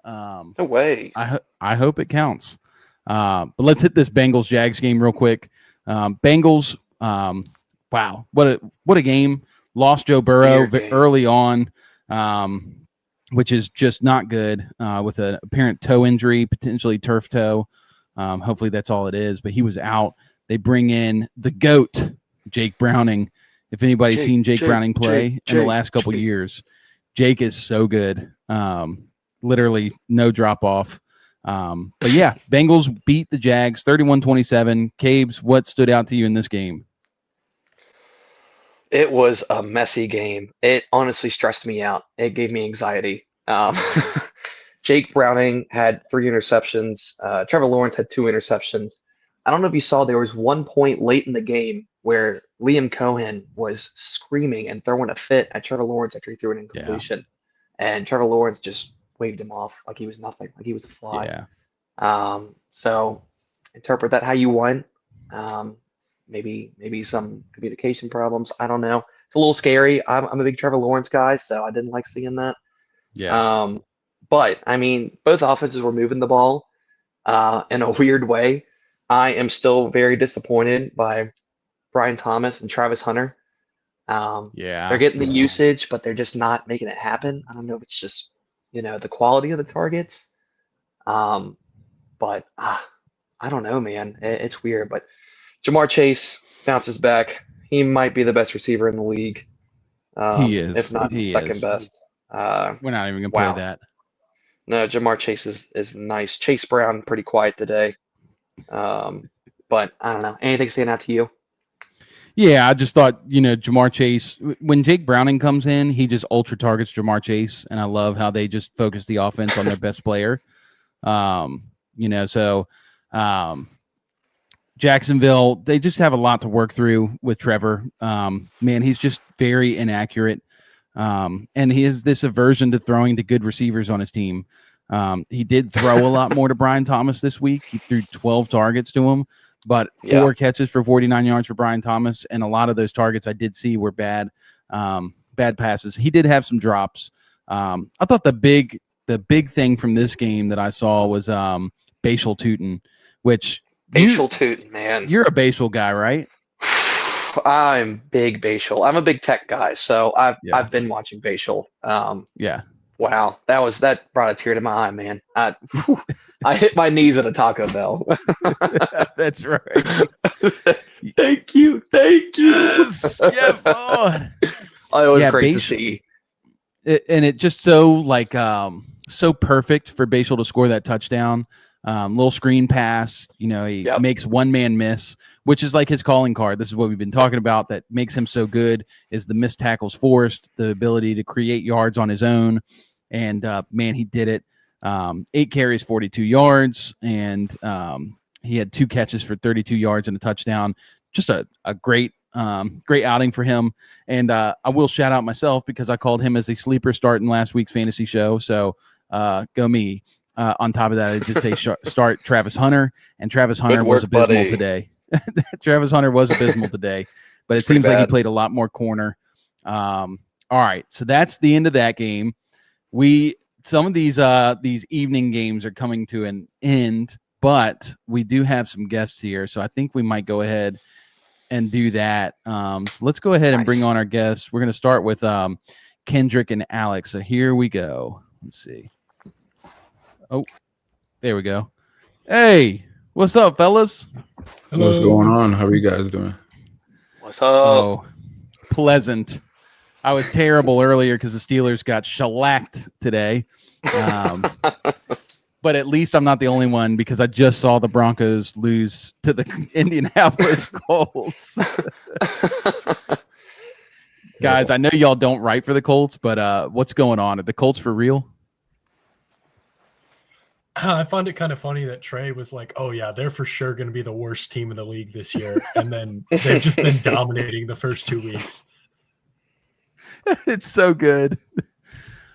No way. I hope it counts. But let's hit this Bengals Jags game real quick. Bengals, wow, what a game! Lost Joe Burrow early on, which is just not good. With an apparent toe injury, potentially turf toe. Hopefully that's all it is. But he was out. They bring in the GOAT, Jake Browning. If anybody's seen Jake Browning play in the last couple years, Jake is so good. Literally no drop off. But yeah, Bengals beat the Jags 31-27. Cabes, what stood out to you in this game? It was a messy game. It honestly stressed me out. It gave me anxiety. Jake Browning had 3 interceptions. Trevor Lawrence had 2 interceptions. I don't know if you saw, there was one point late in the game where Liam Cohen was screaming and throwing a fit at Trevor Lawrence after he threw an incompletion. Yeah. And Trevor Lawrence just waved him off like he was nothing, like he was a fly. Yeah. So interpret that how you want. Maybe some communication problems. I don't know. It's a little scary. I'm a big Trevor Lawrence guy, so I didn't like seeing that. Yeah. But I mean, both offenses were moving the ball in a weird way. I am still very disappointed by Brian Thomas and Travis Hunter. They're getting the usage, but they're just not making it happen. I don't know if it's just, the quality of the targets. But I don't know, man. It's weird. But Jamar Chase bounces back. He might be the best receiver in the league. He is. If not the second best. We're not even going to play that. No, Jamar Chase is nice. Chase Brown, pretty quiet today. But I don't know. Anything stand out to you? Yeah, I just thought, Jamar Chase, when Jake Browning comes in, he just ultra targets Jamar Chase. And I love how they just focus the offense on their best player. Jacksonville, they just have a lot to work through with Trevor. Man, he's just very inaccurate. And he has this aversion to throwing to good receivers on his team. He did throw a lot more to Brian Thomas this week. He threw 12 targets to him, but 4 catches for 49 yards for Brian Thomas. And a lot of those targets I did see were bad passes. He did have some drops. I thought the big thing from this game that I saw was Bashal Tootin, which Bashal Tootin, man. You're a Bashal guy, right? I'm big Bashal. I'm a big tech guy, so I've been watching Bashal. Wow, that brought a tear to my eye, man. I hit my knees at a Taco Bell. That's right. Thank you. Yes, Lord. It was great to see. And it just so so perfect for Bashal to score that touchdown. Little screen pass, he makes one man miss, which is like his calling card. This is what we've been talking about that makes him so good, is the missed tackles forced, the ability to create yards on his own. And man, he did it. 8 carries, 42 yards, and he had 2 catches for 32 yards and a touchdown. Just a great outing for him. And I will shout out myself because I called him as a sleeper start in last week's fantasy show. So go me. On top of that, I did say start Travis Hunter, and Travis Hunter was abysmal today. Travis Hunter was abysmal today, but it seems like he played a lot more corner. All right, so that's the end of that game. Some of these evening games are coming to an end, but we do have some guests here, so I think we might go ahead and do that. So let's go ahead and bring on our guests. We're going to start with Kendrick and Alex. So here we go. Let's see. Oh, there we go. Hey, what's up, fellas? Hello. What's going on? How are you guys doing? What's up? Oh, pleasant. I was terrible earlier because the Steelers got shellacked today. But at least I'm not the only one because I just saw the Broncos lose to the Indianapolis Colts. Guys, I know y'all don't write for the Colts, but what's going on? Are the Colts for real? I found it kind of funny that Trey was like, "Oh yeah, they're for sure going to be the worst team in the league this year," and then they've just been dominating the first 2 weeks. It's so good.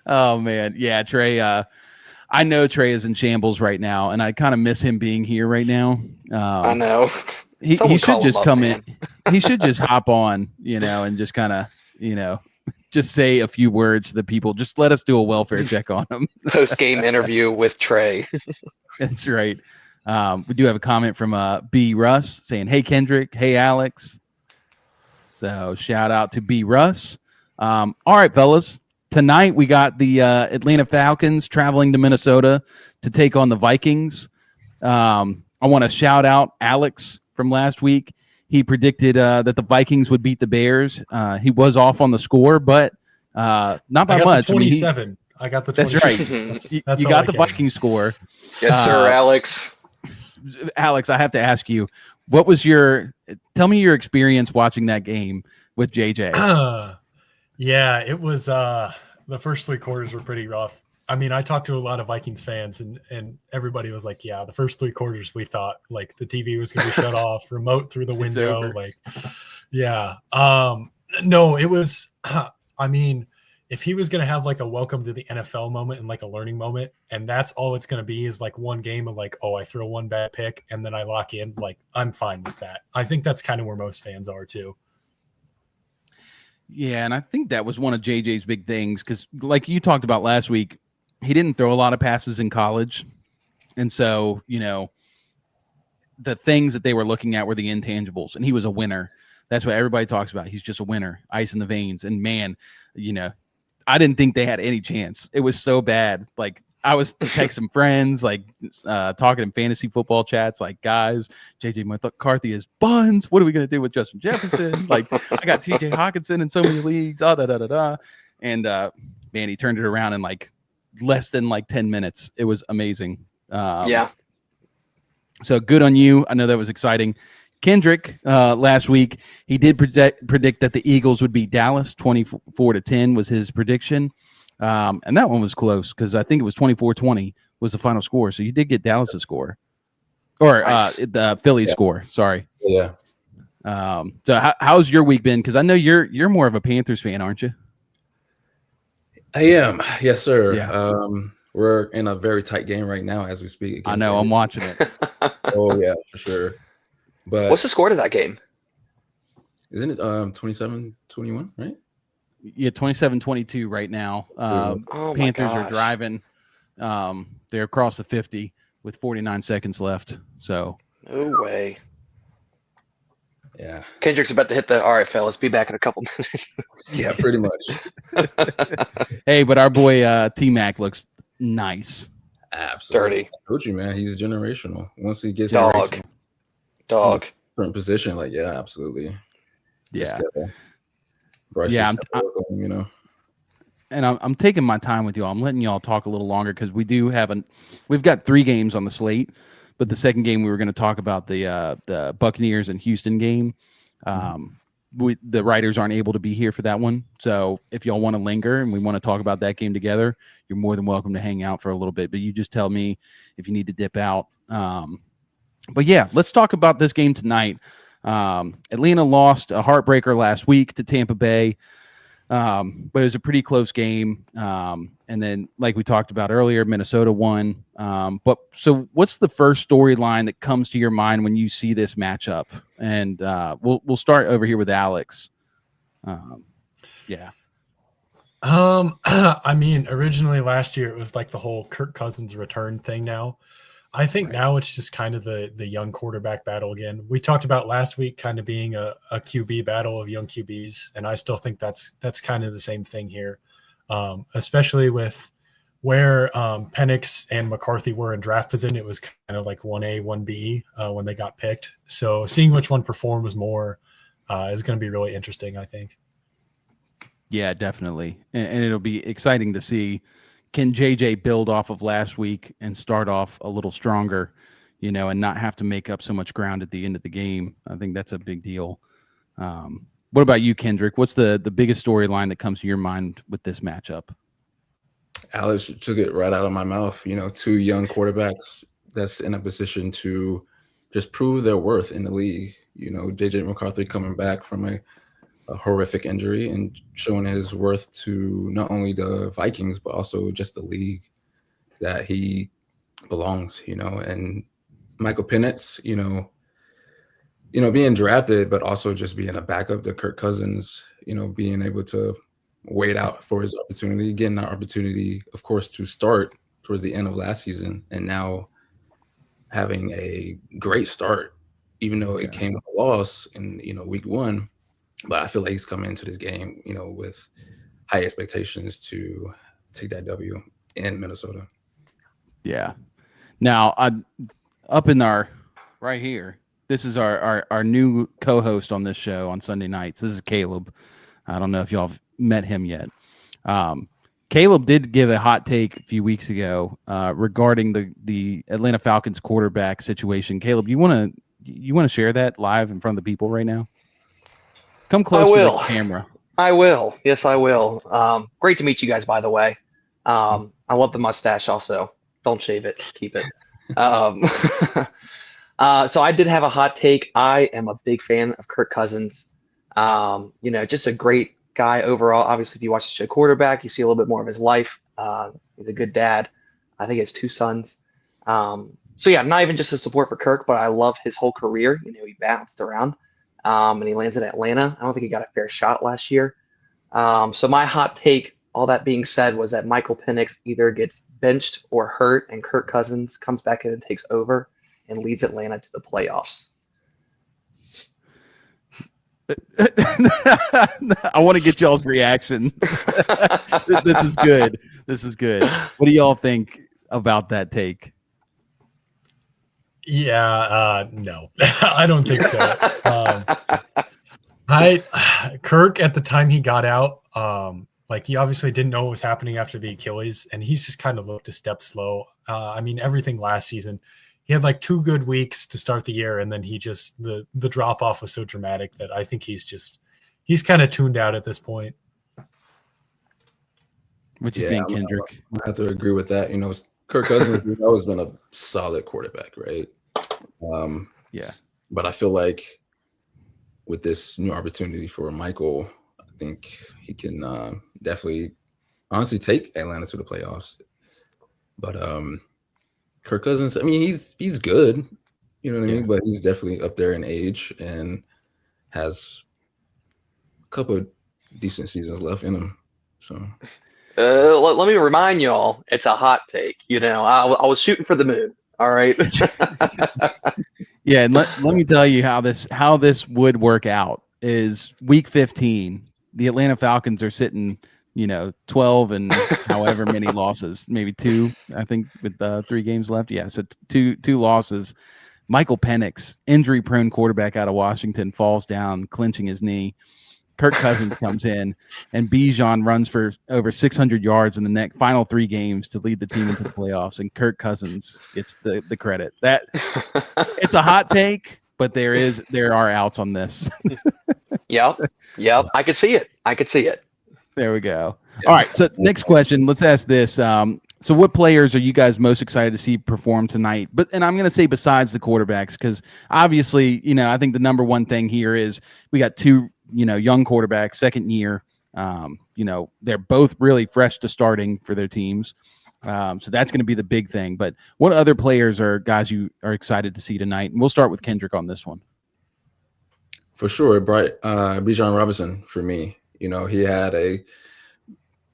Oh man, yeah, Trey. I know Trey is in shambles right now, and I kind of miss him being here right now. I know. He Someone should call him just up, come man. in. He should just hop on, and just kind of, just say a few words to the people. Just let us do a welfare check on him. Post-game interview with Trey. That's right. We do have a comment from B. Russ saying, "Hey Kendrick, hey Alex." So shout out to B. Russ. All right, fellas. Tonight we got the Atlanta Falcons traveling to Minnesota to take on the Vikings. I want to shout out Alex from last week. He predicted that the Vikings would beat the Bears. He was off on the score, but not by much. 27. I got the 27. That's right. That's you got the Viking score. Yes, sir, Alex. Alex, I have to ask you, tell me your experience watching that game with JJ. Yeah, it was the first 3 quarters were pretty rough. I mean, I talked to a lot of Vikings fans and everybody was like, yeah, the first 3 quarters we thought like the TV was going to be shut off, remote through the window. Like, yeah. No, it was, I mean, if he was going to have like a welcome to the NFL moment and like a learning moment, and that's all it's going to be is like one game of like, oh, I throw one bad pick and then I lock in, like, I'm fine with that. I think that's kind of where most fans are too. Yeah, and I think that was one of JJ's big things because, like you talked about last week, he didn't throw a lot of passes in college. And so, the things that they were looking at were the intangibles, and he was a winner. That's what everybody talks about. He's just a winner, ice in the veins. And man, I didn't think they had any chance. It was so bad. Like, I was texting friends, like talking in fantasy football chats, like, guys, JJ McCarthy is buns. What are we going to do with Justin Jefferson? Like, I got TJ Hawkinson in so many leagues. And man, he turned it around in like less than like 10 minutes. It was amazing. Yeah. So good on you. I know that was exciting. Kendrick, last week, he did predict that the Eagles would beat Dallas 24-10 was his prediction. And that one was close because I think it was 24-20 was the final score. So you did get Dallas' score or Nice. the Philly score. Sorry. Yeah. So how's your week been? Because I know you're more of a Panthers fan, aren't you? I am. Yes, sir. Yeah. We're in a very tight game right now as we speak. I know. I'm watching it. Oh, yeah, for sure. But What's the score to that game? isn't it 27-21, right? Yeah, 27-22 right now. Oh my Panthers are gosh. driving. They're across the 50 with 49 seconds left. So No way. Yeah. Kendrick's about to hit the, all right, fellas, be back in a couple minutes. Yeah, pretty much. hey, but our boy T-Mac looks nice. Absolutely. Dirty. I told you, man, he's generational. Once he gets Dog. in Dog. a certain position, like, yeah, absolutely. Yeah. Yeah. And I'm taking my time with y'all. I'm letting y'all talk a little longer because we've got 3 games on the slate, but the second game we were going to talk about the Buccaneers and Houston game. The writers aren't able to be here for that one, so if y'all want to linger and we want to talk about that game together, you're more than welcome to hang out for a little bit. But you just tell me if you need to dip out. But yeah, let's talk about this game tonight. Atlanta lost a heartbreaker last week to Tampa Bay. But it was a pretty close game. And then, like we talked about earlier, Minnesota won. So what's the first storyline that comes to your mind when you see this matchup? And we'll start over here with Alex. Yeah. I mean, originally last year it was like the whole Kirk Cousins return thing now. I think now it's just kind of the young quarterback battle again. We talked about last week kind of being a QB battle of young QBs, and I still think that's kind of the same thing here, especially with where Penix and McCarthy were in draft position. It was kind of like 1A, 1B when they got picked. So seeing which one performs more is going to be really interesting, I think. Yeah, definitely. And it'll be exciting to see. Can JJ build off of last week and start off a little stronger, and not have to make up so much ground at the end of the game? I think that's a big deal. What about you, Kendrick? What's the biggest storyline that comes to your mind with this matchup? Alex took it right out of my mouth. You know, two young quarterbacks that's in a position to just prove their worth in the league. You know, JJ McCarthy coming back from a horrific injury and showing his worth to not only the Vikings, but also just the league, that he belongs, you know. And Michael Penix, being drafted, but also just being a backup to Kirk Cousins, being able to wait out for his opportunity, getting that opportunity, of course, to start towards the end of last season, and now having a great start, even though it came with a loss in, week one. But I feel like he's coming into this game, with high expectations to take that W in Minnesota. Yeah. Now, up in our right here, this is our new co-host on this show on Sunday nights. This is Caleb. I don't know if y'all have met him yet. Caleb did give a hot take a few weeks ago regarding the Atlanta Falcons quarterback situation. Caleb, you want to share that live in front of the people right now? Come close to the camera. I will. Yes, I will. Great to meet you guys, by the way. I love the mustache also. Don't shave it. Keep it. So I did have a hot take. I am a big fan of Kirk Cousins. Just a great guy overall. Obviously, if you watch the show Quarterback, you see a little bit more of his life. He's a good dad. I think he has 2 sons. Not even just a support for Kirk, but I love his whole career. He bounced around. And he lands in Atlanta. I don't think he got a fair shot last year. So my hot take, all that being said, was that Michael Penix either gets benched or hurt, and Kirk Cousins comes back in and takes over and leads Atlanta to the playoffs. I want to get y'all's reaction. This is good. This is good. What do y'all think about that take? Yeah, no, I don't think so. Kirk, at the time he got out, he obviously didn't know what was happening after the Achilles, and he's just kind of looked a step slow. Everything last season, he had 2 good weeks to start the year, and then he just the drop off was so dramatic that I think he's kind of tuned out at this point. What you think, Kendrick? I have to agree with that. Kirk Cousins has always been a solid quarterback, right? But I feel like with this new opportunity for Michael, I think he can definitely, honestly, take Atlanta to the playoffs. But Kirk Cousins, he's good, you know what I mean? But he's definitely up there in age and has a couple of decent seasons left in him. So. Let me remind y'all, it's a hot take. I was shooting for the moon. All right. Yeah, and let me tell you how this would work out is week 15. The Atlanta Falcons are sitting, 12 and however many losses, maybe 2, I think, with 3 games left. Yeah, so two losses. Michael Penix, injury-prone quarterback out of Washington, falls down, clenching his knee. Kirk Cousins comes in, and Bijan runs for over 600 yards in the final 3 games to lead the team into the playoffs, and Kirk Cousins gets the credit. That it's a hot take, but there are outs on this. Yep. I could see it. There we go. All right, so next question. Let's ask this. So what players are you guys most excited to see perform tonight? And I'm going to say besides the quarterbacks, because obviously, I think the number one thing here is we got 2 young quarterbacks, second year. They're both really fresh to starting for their teams. So that's going to be the big thing. But what other players are guys you are excited to see tonight? And we'll start with Kendrick on this one. For sure, Bijan Robinson for me. He had a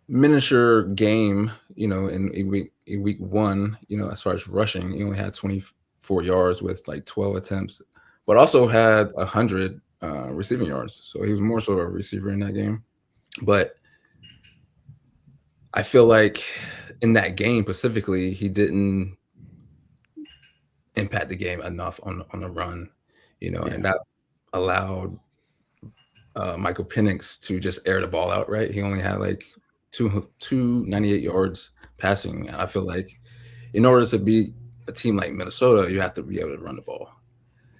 miniature game, in week 1, as far as rushing. He only had 24 yards with 12 attempts, but also had 100 receiving yards. So he was more so a receiver in that game. But I feel like in that game specifically, he didn't impact the game enough on the run, and that allowed Michael Penix to just air the ball out, right? He only had 298 yards passing. And I feel like in order to beat a team like Minnesota, you have to be able to run the ball.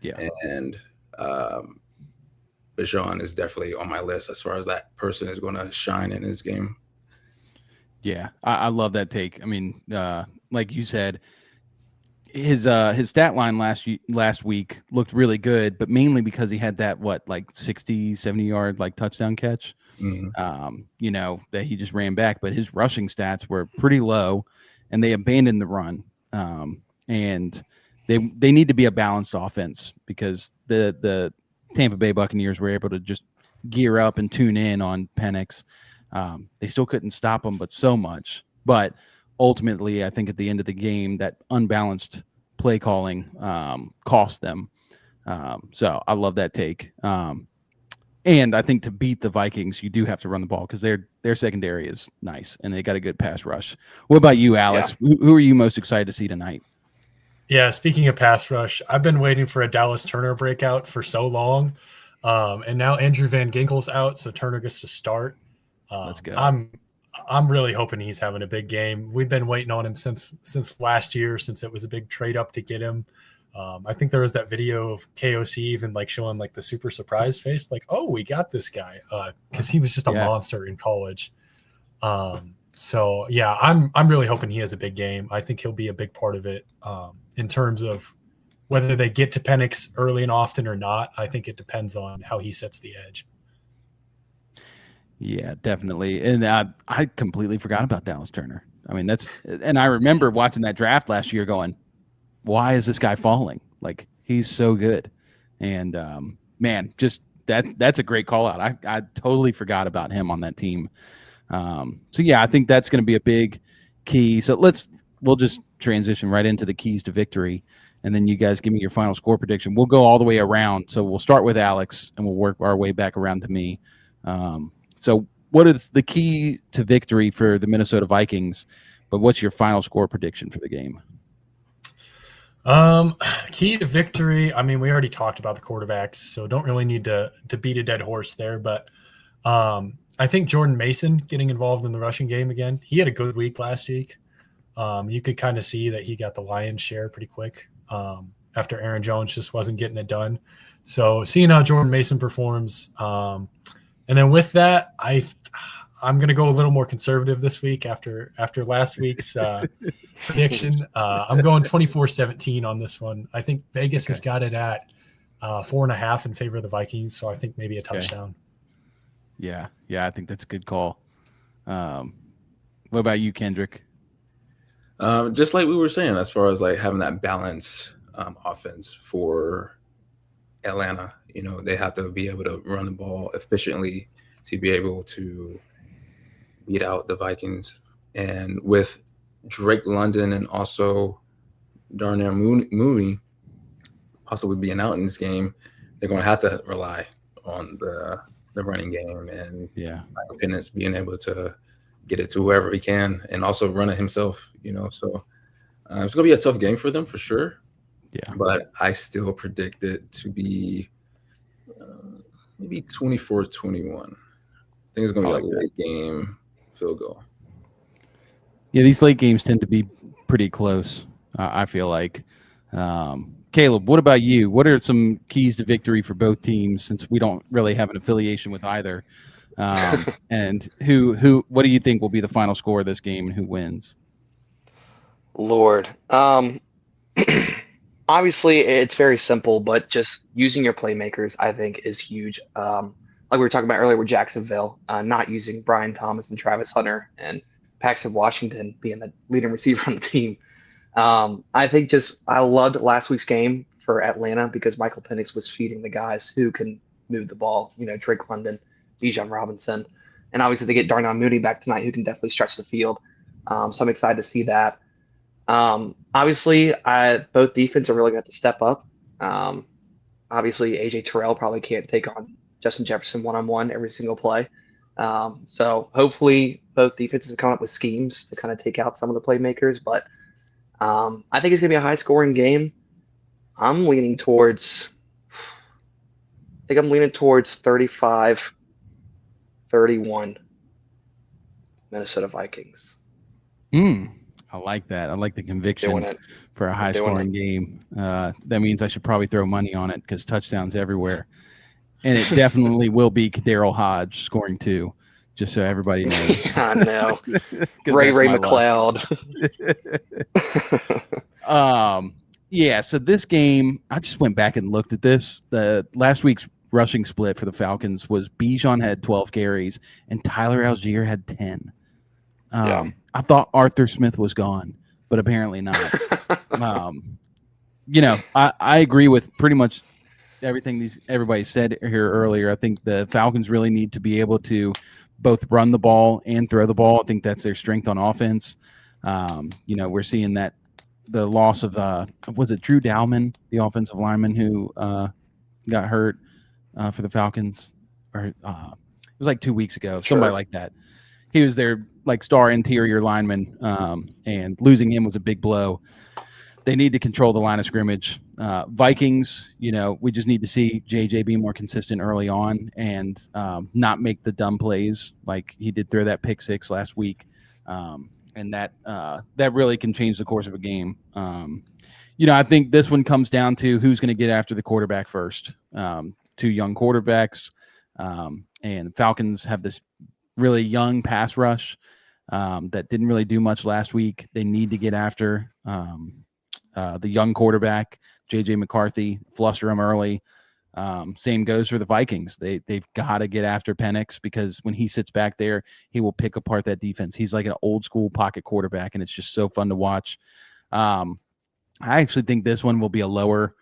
Yeah. And Bijan is definitely on my list as far as that person is going to shine in his game. Yeah, I love that take. I mean, like you said, his stat line last week looked really good, but mainly because he had that like 60, 70 yard like touchdown catch. Mhm. That he just ran back, but his rushing stats were pretty low, and they abandoned the run. And they need to be a balanced offense because the Tampa Bay Buccaneers were able to just gear up and tune in on Penix. They still couldn't stop him, but so much. But ultimately, I think at the end of the game, that unbalanced play calling cost them. So I love that take. And I think to beat the Vikings, you do have to run the ball because their secondary is nice and they got a good pass rush. What about you, Alex? Who are you most excited to see tonight? Yeah, speaking of pass rush, I've been waiting for a Dallas Turner breakout for so long. And now Andrew Van Ginkel's out, so Turner gets to start. Let's go. I'm really hoping he's having a big game. We've been waiting on him since last year, since it was a big trade up to get him. I think there was that video of KOC even like showing like the super surprised face, like, oh, we got this guy, because he was just a monster in college. So yeah, I'm really hoping he has a big game. I think he'll be a big part of it. In terms of whether they get to Penix early and often or not, I think it depends on how he sets the edge. Yeah, definitely. And I completely forgot about Dallas Turner. I mean, and I remember watching that draft last year going, why is this guy falling? Like, he's so good. And man, just that's a great call out. I totally forgot about him on that team. So yeah, I think that's going to be a big key. So we'll just transition right into the keys to victory. And then you guys give me your final score prediction. We'll go all the way around. So we'll start with Alex and we'll work our way back around to me. So what is the key to victory for the Minnesota Vikings? But what's your final score prediction for the game? Key to victory. I mean, we already talked about the quarterbacks, so don't really need to beat a dead horse there. But I think Jordan Mason getting involved in the rushing game again. He had a good week last week. You could kind of see that he got the lion's share pretty quick after Aaron Jones just wasn't getting it done. So seeing how Jordan Mason performs, and then with that, I'm going to go a little more conservative this week after last week's prediction. I'm going 24-17 on this one. I think Vegas has got it at 4.5 in favor of the Vikings, so I think maybe a touchdown. Yeah, I think that's a good call. What about you, Kendrick? Just like we were saying, as far as like having that balance offense for Atlanta, they have to be able to run the ball efficiently to be able to beat out the Vikings. And with Drake London and also Darnell Mooney possibly being out in this game, they're going to have to rely on the running game and Michael Penix being able to get it to whoever he can and also run it himself, So it's going to be a tough game for them for sure. Yeah. But I still predict it to be maybe 24-21. I think it's going to be a late game field goal. Yeah, these late games tend to be pretty close, I feel like. Caleb, what about you? What are some keys to victory for both teams since we don't really have an affiliation with either? And what do you think will be the final score of this game and who wins? Lord. Obviously, it's very simple, but just using your playmakers, I think, is huge. Like we were talking about earlier with Jacksonville, not using Brian Thomas and Travis Hunter and Paxton Washington being the leading receiver on the team. I think I loved last week's game for Atlanta because Michael Penix was feeding the guys who can move the ball, Drake London, Bijan Robinson. And obviously they get Darnell Mooney back tonight who can definitely stretch the field. So I'm excited to see that. Obviously, both defense are really going to have to step up. Obviously, AJ Terrell probably can't take on Justin Jefferson one-on-one every single play. So hopefully both defenses come up with schemes to kind of take out some of the playmakers. But I think it's going to be a high-scoring game. I'm leaning towards 35-31 Minnesota Vikings. I like that. I like the conviction for a high-scoring game. That means I should probably throw money on it because touchdowns everywhere. And it definitely will be Daryl Hodge scoring 2. just so everybody knows. I know. 'Cause Ray that's my luck. McLeod. Yeah, so this game, I just went back and looked at this. The last week's rushing split for the Falcons was Bijan had 12 carries and Tyler Algier had 10. Yeah. I thought Arthur Smith was gone, but apparently not. I agree with pretty much everything everybody said here earlier. I think the Falcons really need to be able to both run the ball and throw the ball. I think that's their strength on offense. We're seeing that the loss of was it Drew Dowman, the offensive lineman who got hurt for the Falcons, or it was like 2 weeks ago, somebody like that. He was their like star interior lineman, and losing him was a big blow. They need to control the line of scrimmage. Vikings, we just need to see JJ be more consistent early on and not make the dumb plays like he did throw that pick six last week. And that really can change the course of a game. I think this one comes down to who's going to get after the quarterback first. Two young quarterbacks, and Falcons have this really young pass rush that didn't really do much last week. They need to get after the young quarterback, JJ McCarthy, fluster him early. Same goes for the Vikings. They've got to get after Penix because when he sits back there, he will pick apart that defense. He's like an old school pocket quarterback, and it's just so fun to watch. I actually think this one will be a lower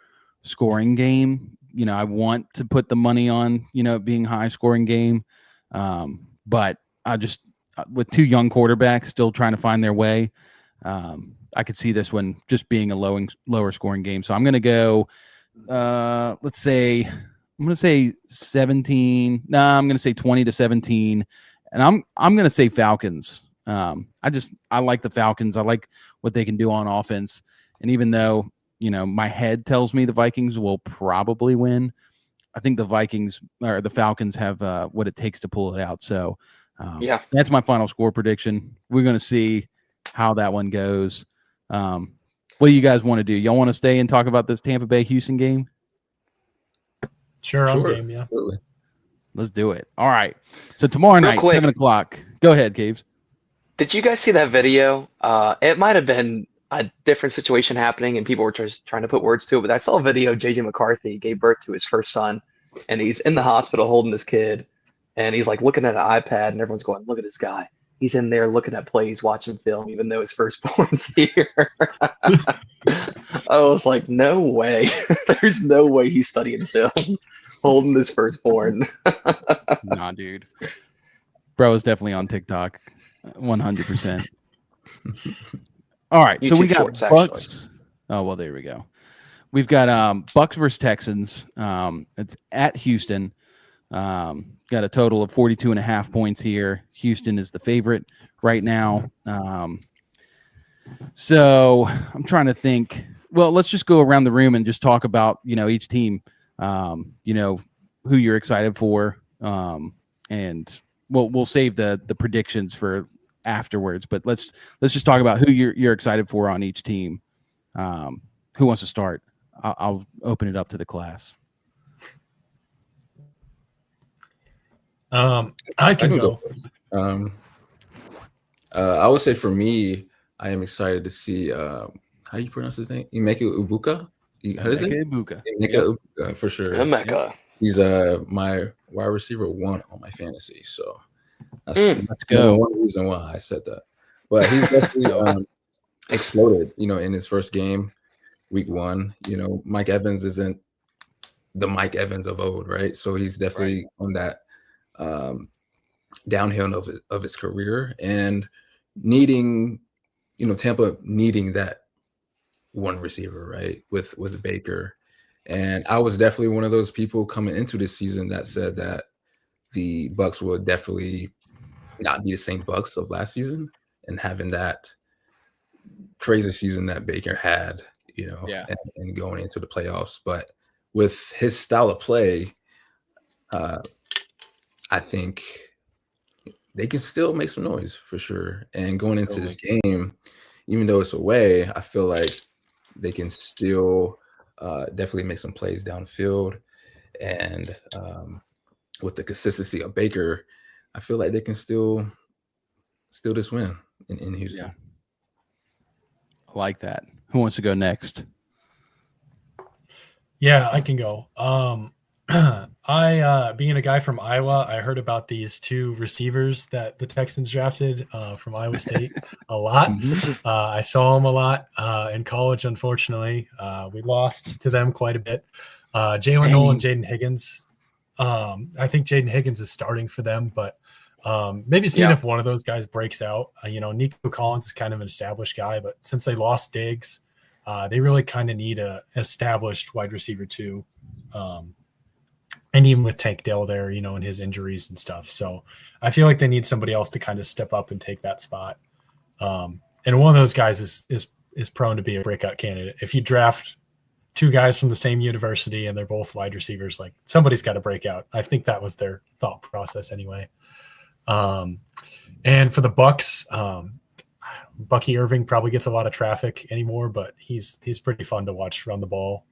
scoring game. I want to put the money on, it being a high scoring game. But I just, with two young quarterbacks still trying to find their way, I could see this one just being a lower scoring game. So I'm going to go, let's say, I'm going to say 17. No, I'm going to say 20-17. And I'm going to say Falcons. I like the Falcons. I like what they can do on offense. And even though, my head tells me the Vikings will probably win, I think the Falcons have what it takes to pull it out. So that's my final score prediction. We're going to see how that one goes. What do you guys want to do? Y'all want to stay and talk about this Tampa Bay Houston game? Sure. I'm game, yeah. Absolutely. Let's do it. All right. So tomorrow night, 7:00. Go ahead, Caves. Did you guys see that video? It might have been a different situation happening and people were just trying to put words to it, but I saw a video. JJ McCarthy gave birth to his first son and he's in the hospital holding his kid and he's like looking at an iPad and everyone's going, look at this guy. He's in there looking at plays, watching film, even though his firstborn's here. I was like, no way. There's no way he's studying film, holding this firstborn. Nah, dude. Bro is definitely on TikTok. 100%. All right. So we got Shorts, Bucks. actually. Oh, well, there we go. We've got Bucks versus Texans. It's at Houston. Got a total of 42.5 points here. Houston is the favorite right now. So I'm trying to think. Well, let's just go around the room and just talk about, each team, who you're excited for. And we'll save the predictions for afterwards, but let's just talk about who you're excited for on each team. Who wants to start? I'll open it up to the class. I can go. First. I would say for me, I am excited to see how you pronounce his name? Emeka Ibuka. How is it? Ibuka. Emeka Ibuka, for sure. Emeka. He's my wide receiver 1 on my fantasy. So Let's go. One reason why I said that. But he's definitely exploded, in his first game, week 1. Mike Evans isn't the Mike Evans of old, right? So he's definitely on that downhill of his career and needing, Tampa needing that one receiver, right? With Baker. And I was definitely one of those people coming into this season that said that the Bucks would definitely not be the same Bucks of last season and having that crazy season that Baker had, and going into the playoffs. But with his style of play, I think they can still make some noise for sure. And going into this game, even though it's away, I feel like they can still definitely make some plays downfield. And with the consistency of Baker, I feel like they can still this win in Houston. Yeah. I like that. Who wants to go next? Yeah, I can go. I being a guy from Iowa, I heard about these two receivers that the Texans drafted from Iowa State a lot. I saw them a lot in college. Unfortunately, we lost to them quite a bit. Jalen Noel and Jaden Higgins. I think Jaden Higgins is starting for them, but maybe seeing if one of those guys breaks out. Nico Collins is kind of an established guy, but since they lost Diggs, they really kind of need a established wide receiver too. And even with Tank Dell there, and his injuries and stuff. So I feel like they need somebody else to kind of step up and take that spot. And one of those guys is prone to be a breakout candidate. If you draft two guys from the same university and they're both wide receivers, like somebody's got to break out. I think that was their thought process anyway. And for the Bucks, Bucky Irving probably gets a lot of traffic anymore, but he's pretty fun to watch run the ball.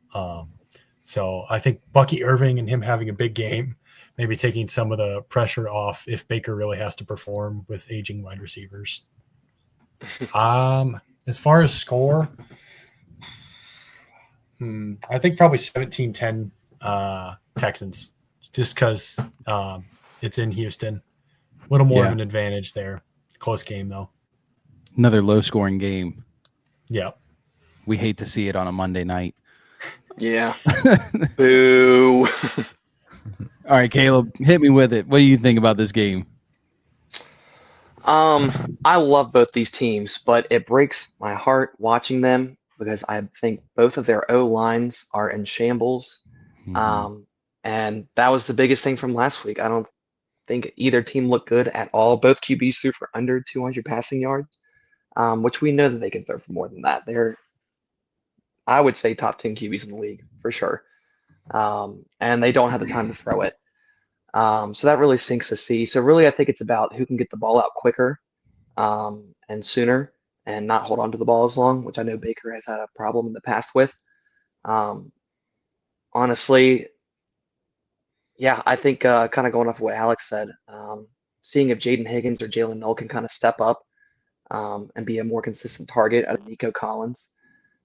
So I think Bucky Irving and him having a big game, maybe taking some of the pressure off if Baker really has to perform with aging wide receivers. As far as score, I think probably 17-10 Texans, just because it's in Houston. A little more of an advantage there. Close game, though. Another low-scoring game. Yeah. We hate to see it on a Monday night. Yeah. Boo. All right, Caleb, hit me with it. What do you think about this game? I love both these teams, but it breaks my heart watching them because I think both of their O-lines are in shambles. And that was the biggest thing from last week. I don't think either team looked good at all. Both QBs threw for under 200 passing yards, which we know that they can throw for more than that. They're, I would say, top 10 QBs in the league for sure. And they don't have the time to throw it. So that really stinks to see. So really, I think it's about who can get the ball out quicker and sooner and not hold on to the ball as long, which I know Baker has had a problem in the past with. Honestly, yeah, I think kind of going off of what Alex said, seeing if Jaden Higgins or Jalen Noel can kind of step up and be a more consistent target out of Nico Collins.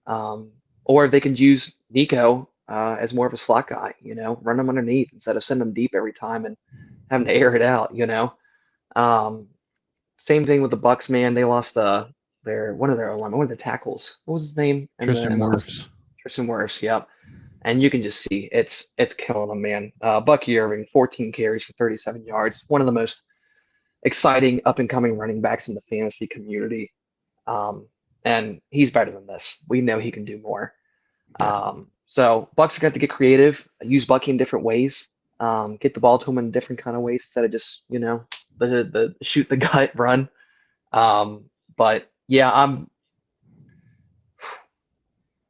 Or if they can use Nico as more of a slot guy, run him underneath instead of send him deep every time and having to air it out, Same thing with the Bucks, man. They lost one of their alignment, one of the tackles. What was his name? Tristan Wirfs. Tristan Wirfs, yep. And you can just see it's killing them, man. Bucky Irving, 14 carries for 37 yards. One of the most exciting up-and-coming running backs in the fantasy community. And he's better than this. We know he can do more. Yeah. So Bucks are going to have to get creative, use Bucky in different ways, get the ball to him in different kind of ways instead of just, the shoot the gut run. But yeah,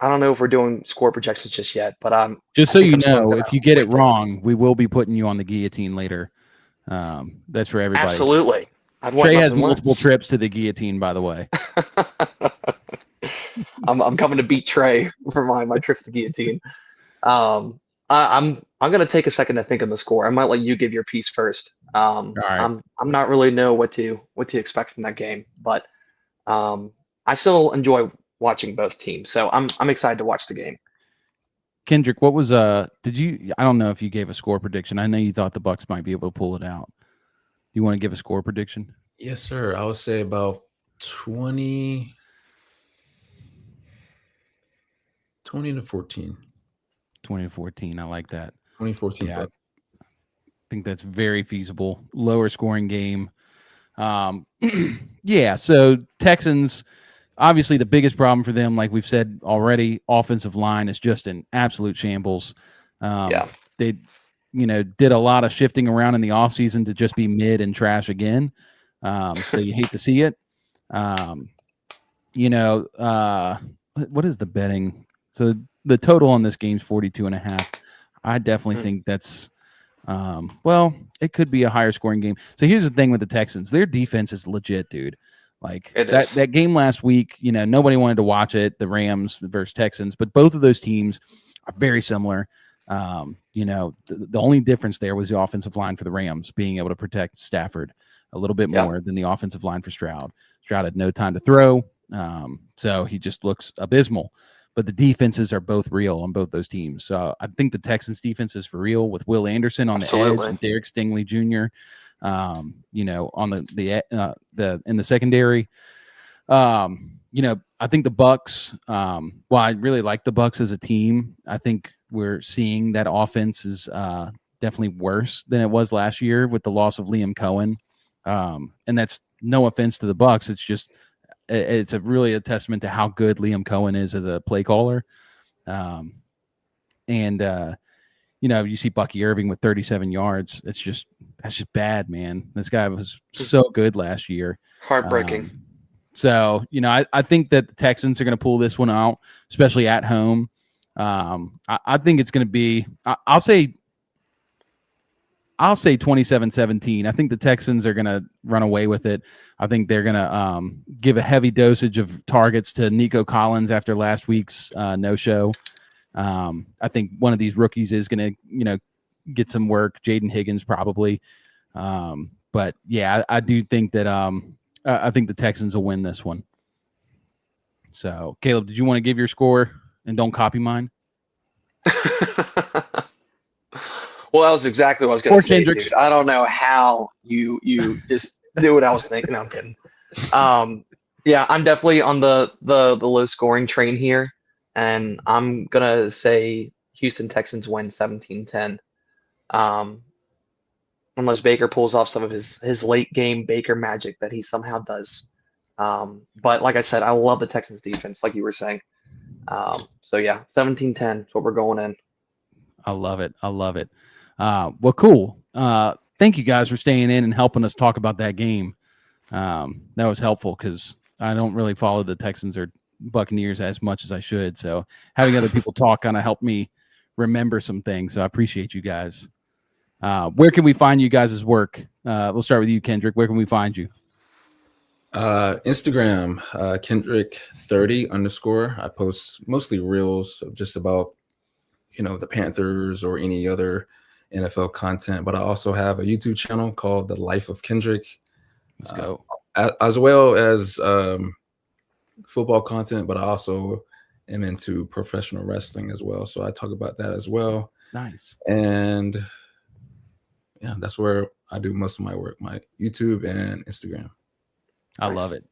I don't know if we're doing score projections just yet, but just so you know, if you get it wrong, we will be putting you on the guillotine later. That's for everybody. Absolutely. Trey has multiple trips to the guillotine, by the way. I'm coming to beat Trey for my trips to guillotine. I'm gonna take a second to think on the score. I might let you give your piece first. All right. I'm not really know what to expect from that game, but I still enjoy watching both teams, so I'm excited to watch the game. Kendrick, what was I don't know if you gave a score prediction. I know you thought the Bucks might be able to pull it out. Do you want to give a score prediction? Yes, sir. I would say about 20 to 14. 20 to 14. I like that. 2014. Yeah, I think that's very feasible. Lower scoring game. Yeah, so Texans, obviously the biggest problem for them, like we've said already, offensive line is just an absolute shambles. They did a lot of shifting around in the offseason to just be mid and trash again. So you hate to see it. What is the betting? So the total on this game is 42.5. I definitely think that's it could be a higher scoring game. So here's the thing with the Texans. Their defense is legit, dude. Like that game last week, nobody wanted to watch it, the Rams versus Texans, but both of those teams are very similar. The only difference there was the offensive line for the Rams being able to protect Stafford a little bit more than the offensive line for Stroud. Stroud had no time to throw, so he just looks abysmal. But the defenses are both real on both those teams. So I think the Texans defense is for real with Will Anderson on the edge and Derek Stingley Jr. On the in the secondary. I think the Bucks. While I really like the Bucks as a team, I think we're seeing that offense is definitely worse than it was last year with the loss of Liam Cohen. And that's no offense to the Bucks. It's just it's really a testament to how good Liam Cohen is as a play caller. You see Bucky Irving with 37 yards. That's just bad, man. This guy was so good last year. Heartbreaking. I think that the Texans are going to pull this one out, especially at home. I think it's going to be, I'll say 27-17. I think the Texans are going to run away with it. I think they're going to give a heavy dosage of targets to Nico Collins after last week's no-show. I think one of these rookies is going to, get some work. Jaden Higgins probably. But yeah, I do think that I think the Texans will win this one. So, Caleb, did you want to give your score and don't copy mine? Well, that was exactly what I was going to say, dude. I don't know how you just knew what I was thinking. No, I'm kidding. Yeah, I'm definitely on the low scoring train here, and I'm gonna say Houston Texans win 17-10. Unless Baker pulls off some of his late game Baker magic that he somehow does. But like I said, I love the Texans defense, like you were saying. So yeah, 17-10 is what we're going in. I love it. Well, cool. Thank you guys for staying in and helping us talk about that game. That was helpful because I don't really follow the Texans or Buccaneers as much as I should. So having other people talk kind of helped me remember some things. So I appreciate you guys. Where can we find you guys' work? We'll start with you, Kendrick. Where can we find you? Instagram, Kendrick30_. I post mostly reels of just about, the Panthers or any other NFL content, but I also have a YouTube channel called The Life of Kendrick. Let's go. As well as football content, but I also am into professional wrestling as well. So I talk about that as well. Nice. And yeah, that's where I do most of my work, my YouTube and Instagram. I love it.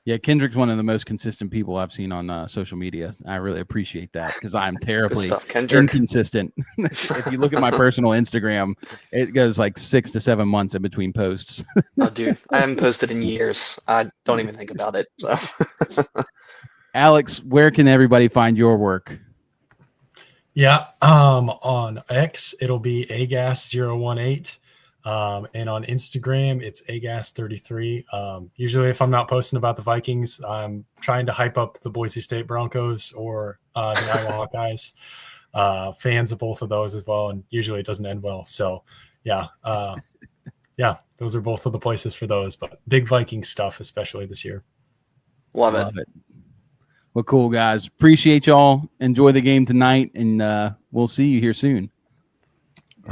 Yeah, Kendrick's one of the most consistent people I've seen on social media. I really appreciate that because I'm terribly inconsistent. If you look at my personal Instagram, it goes like 6 to 7 months in between posts. Oh, dude, I haven't posted in years. I don't even think about it. So, Alex, where can everybody find your work? Yeah, on X, it'll be agas018. And on Instagram, it's agas33. Usually if I'm not posting about the Vikings, I'm trying to hype up the Boise State Broncos or the Iowa Hawkeyes. Fans of both of those as well, and usually it doesn't end well. So yeah, those are both of the places for those, but big Viking stuff, especially this year. Love it. Well, cool, guys. Appreciate y'all. Enjoy the game tonight, and we'll see you here soon.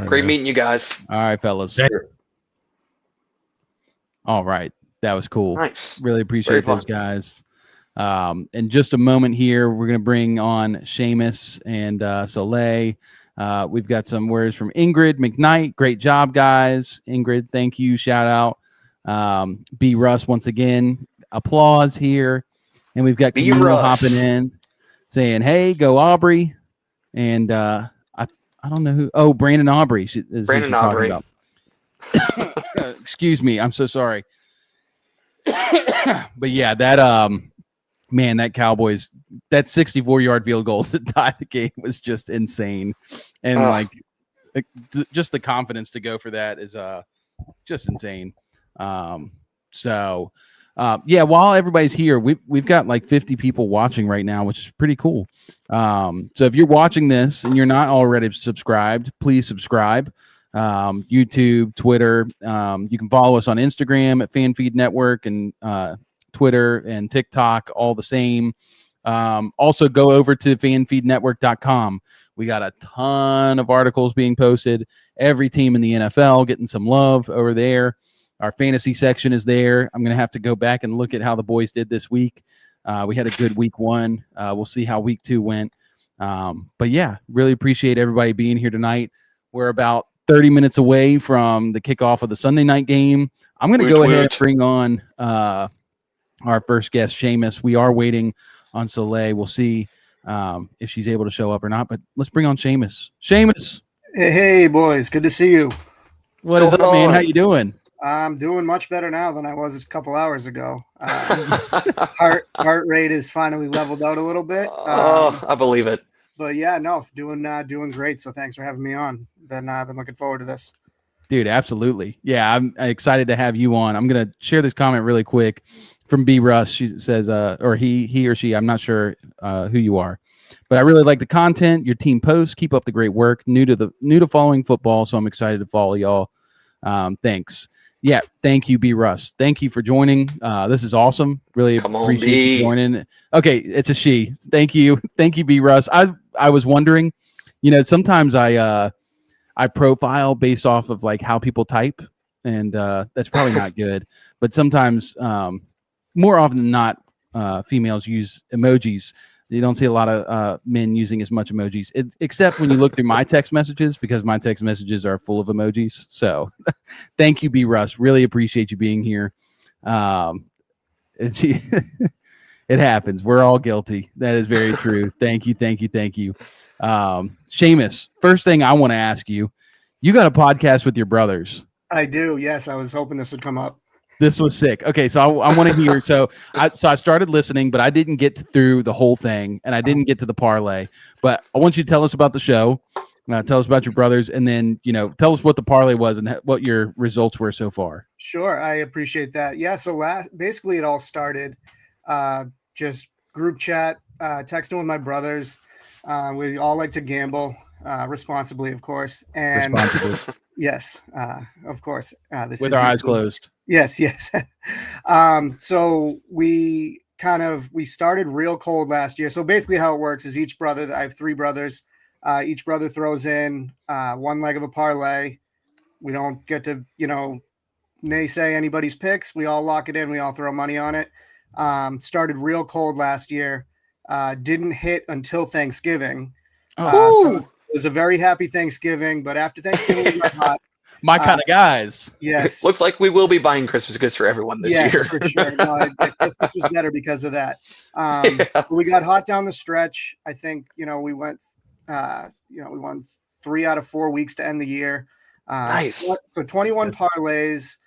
Great meeting you guys. All right, fellas. All right. That was cool. Nice. Really appreciate those guys. In just a moment here, we're going to bring on Seamus and Soleil. We've got some words from Ingrid McKnight. Great job, guys. Ingrid, thank you. Shout out. B. Russ, once again. Applause here. And we've got Camille hopping in saying, hey, go Aubrey. And I don't know who. Oh, Brandon Aubrey is Brandon Aubrey. Excuse me. I'm so sorry. But yeah, that man, that Cowboys, that 64-yard field goal to tie the game was just insane. And just the confidence to go for that is just insane. Yeah, while everybody's here, we've got like 50 people watching right now, which is pretty cool. So if you're watching this and you're not already subscribed, please subscribe. YouTube, Twitter. You can follow us on Instagram at FanFeed Network and Twitter and TikTok, all the same. Also, go over to fanfeednetwork.com. We got a ton of articles being posted. Every team in the NFL getting some love over there. Our fantasy section is there. I'm going to have to go back and look at how the boys did this week. We had a good week 1. We'll see how week 2 went. But yeah, really appreciate everybody being here tonight. We're about 30 minutes away from the kickoff of the Sunday night game. I'm going to go ahead and bring on our first guest, Seamus. We are waiting on Soleil. We'll see if she's able to show up or not. But let's bring on Seamus. Seamus. Hey, boys. Good to see you. What is up, man? How you doing? I'm doing much better now than I was a couple hours ago. Heart rate is finally leveled out a little bit. I believe it. But yeah, no, doing great. So thanks for having me on. I've been looking forward to this. Dude, absolutely. Yeah, I'm excited to have you on. I'm going to share this comment really quick from B. Russ. She says, or he or she, I'm not sure who you are, but I really like the content, your team posts. Keep up the great work. New to following football, so I'm excited to follow y'all. Thanks. Yeah, thank you, B. Russ. Thank you for joining. This is awesome. Really appreciate you joining. Okay, it's a she. Thank you, B. Russ. I was wondering, sometimes I profile based off of like how people type, and that's probably not good. But sometimes, more often than not, females use emojis. You don't see a lot of men using as much emojis, except when you look through my text messages, because my text messages are full of emojis. So thank you, B. Russ. Really appreciate you being here. It happens. We're all guilty. That is very true. Thank you. Seamus, first thing I want to ask you, you got a podcast with your brothers. I do. Yes. I was hoping this would come up. This was sick. Okay, so I want to hear. So I started listening, but I didn't get through the whole thing, and I didn't get to the parlay. But I want you to tell us about the show, tell us about your brothers, and then tell us what the parlay was and what your results were so far. Sure, I appreciate that. Yeah, so basically it all started just group chat, texting with my brothers. We all like to gamble responsibly, of course, and yes, of course. This with our eyes closed. Yes. So we started real cold last year. So basically how it works is each brother, I have 3 brothers, each brother throws in one leg of a parlay. We don't get to, naysay anybody's picks. We all lock it in. We all throw money on it. Started real cold last year. Didn't hit until Thanksgiving. So it was a very happy Thanksgiving, but after Thanksgiving, we got hot. My kind of guys. Yes. Looks like we will be buying Christmas gifts for everyone this year. Yes, for sure. No, Christmas was better because of that. We got hot down the stretch. I think, we went, we won 3 out of 4 weeks to end the year. Nice. So 21 parlays,